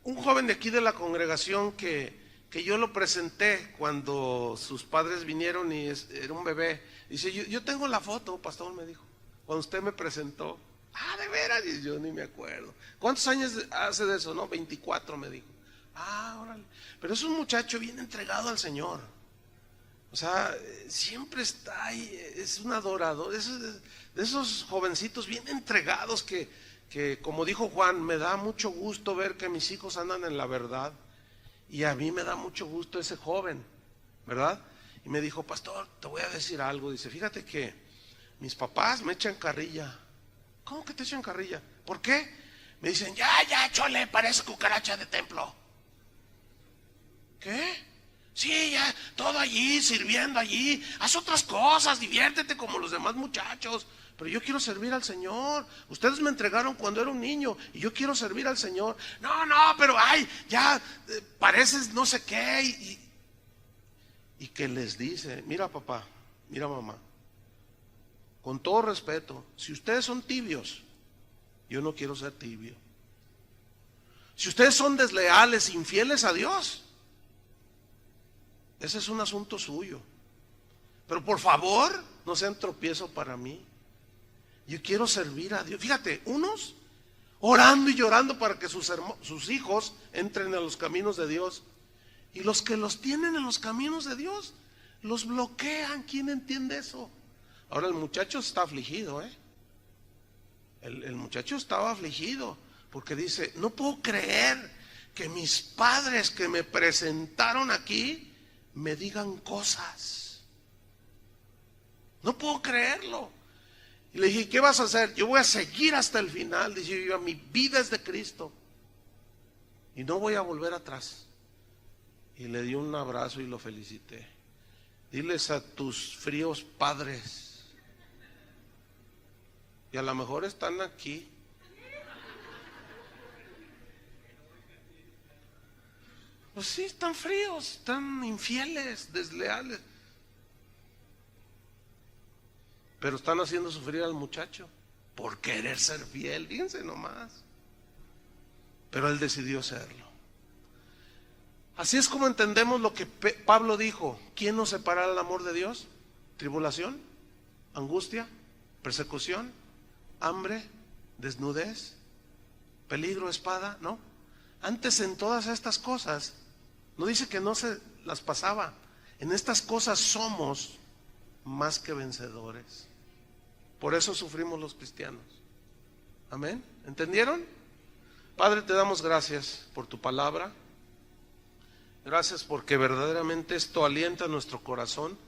un joven de aquí de la congregación que yo lo presenté cuando sus padres vinieron y era un bebé. Dice: yo tengo la foto, pastor, me dijo, cuando usted me presentó. ¿De veras? Y yo ni me acuerdo. ¿Cuántos años hace de eso? No, 24, me dijo. Ah, órale. Pero es un muchacho bien entregado al Señor. O sea, siempre está ahí, es un adorador, de esos jovencitos bien entregados que como dijo Juan, me da mucho gusto ver que mis hijos andan en la verdad. Y a mí me da mucho gusto ese joven, ¿verdad? Y me dijo, pastor, te voy a decir algo. Dice, fíjate que mis papás me echan carrilla. ¿Cómo que te echan carrilla? ¿Por qué? Me dicen, ya, chole, parece cucaracha de templo. ¿Qué? Sí, ya, todo allí, sirviendo allí. Haz otras cosas, diviértete como los demás muchachos. Pero yo quiero servir al Señor. Ustedes me entregaron cuando era un niño y yo quiero servir al Señor. No, pero ay, ya pareces no sé qué. Y que les dice, mira papá, mira mamá, con todo respeto, si ustedes son tibios, yo no quiero ser tibio. Si ustedes son desleales, infieles a Dios, ese es un asunto suyo. Pero por favor, no sean tropiezo para mí. Yo quiero servir a Dios. Fíjate, unos orando y llorando para que sus hijos entren en los caminos de Dios. Y los que los tienen en los caminos de Dios, los bloquean. ¿Quién entiende eso? Ahora el muchacho está afligido, El muchacho estaba afligido porque dice, no puedo creer que mis padres que me presentaron aquí me digan cosas. No puedo creerlo. Y le dije, ¿qué vas a hacer? Yo voy a seguir hasta el final. Dice yo, mi vida es de Cristo y no voy a volver atrás. Y le di un abrazo y lo felicité. Diles a tus fríos padres, y a lo mejor están aquí, pues sí, están fríos, están infieles, desleales, pero están haciendo sufrir al muchacho por querer ser fiel, fíjense nomás. Pero él decidió serlo. Así es como entendemos lo que Pablo dijo. ¿Quién nos separará del amor de Dios? ¿Tribulación? ¿Angustia? ¿Persecución? ¿Hambre? ¿Desnudez? ¿Peligro? ¿Espada? No. Antes en todas estas cosas, no dice que no se las pasaba. En estas cosas somos más que vencedores. Por eso sufrimos los cristianos. Amén. ¿Entendieron? Padre, te damos gracias por tu palabra. Gracias porque verdaderamente esto alienta nuestro corazón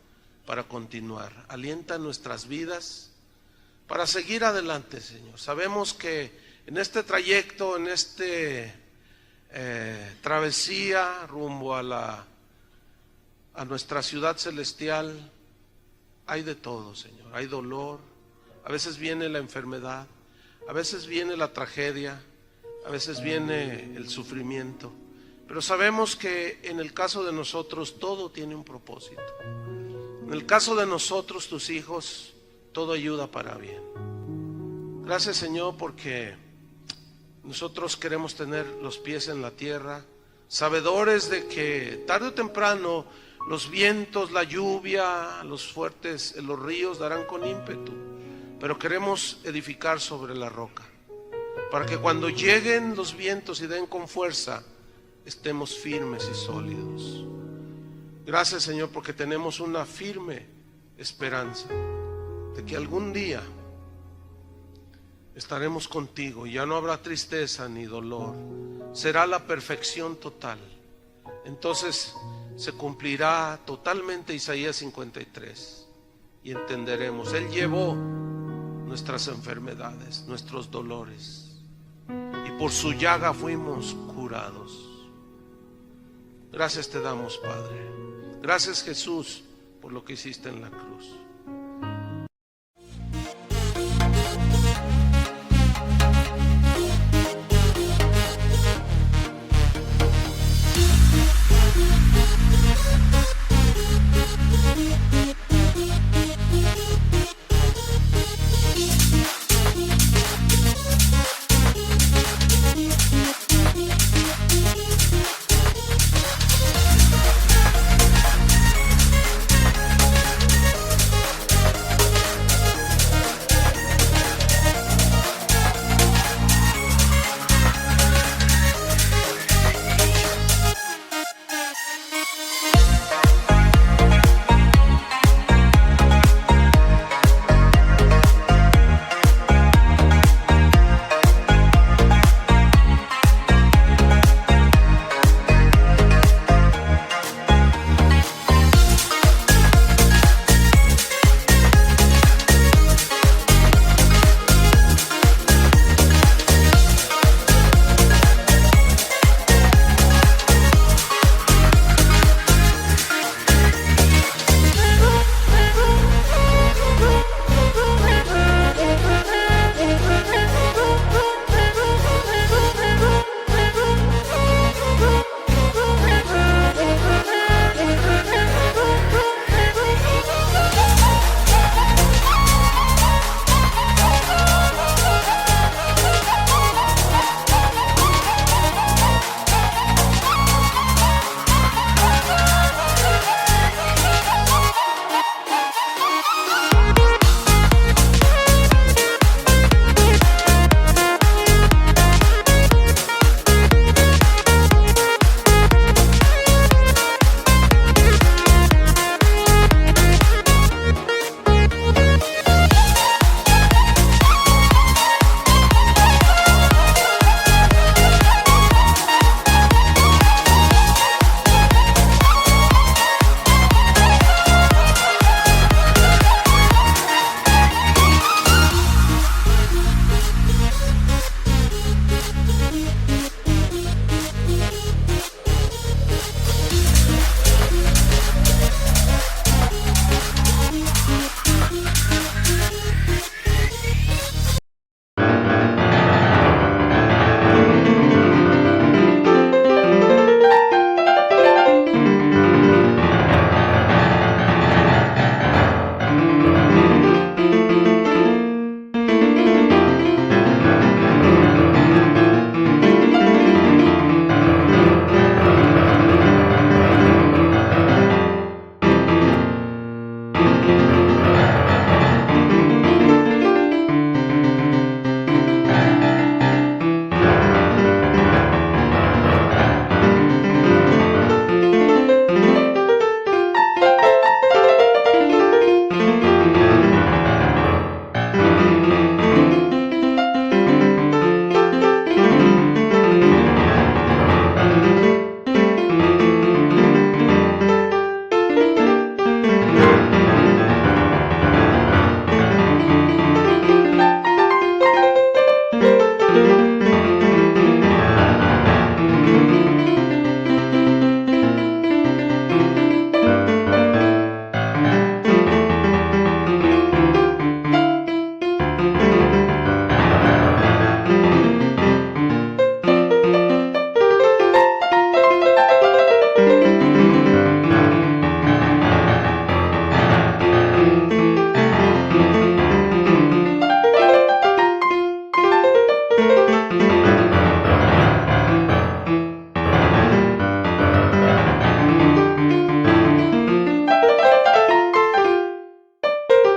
para continuar, alienta nuestras vidas para seguir adelante, Señor. Sabemos que en este trayecto, en este travesía rumbo a nuestra ciudad celestial, hay de todo, Señor. Hay dolor, a veces viene la enfermedad, a veces viene la tragedia, a veces viene el sufrimiento. Pero sabemos que en el caso de nosotros todo tiene un propósito. En el caso de nosotros, tus hijos, todo ayuda para bien. Gracias, Señor, porque nosotros queremos tener los pies en la tierra, sabedores de que tarde o temprano los vientos, la lluvia, los fuertes, los ríos darán con ímpetu. Pero queremos edificar sobre la roca, para que cuando lleguen los vientos y den con fuerza, estemos firmes y sólidos. Gracias, Señor, porque tenemos una firme esperanza de que algún día estaremos contigo y ya no habrá tristeza ni dolor. Será la perfección total. Entonces se cumplirá totalmente Isaías 53 y entenderemos, Él llevó nuestras enfermedades, nuestros dolores, y por su llaga fuimos curados. Gracias te damos, Padre. Gracias, Jesús, por lo que hiciste en la cruz.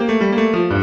Thank you.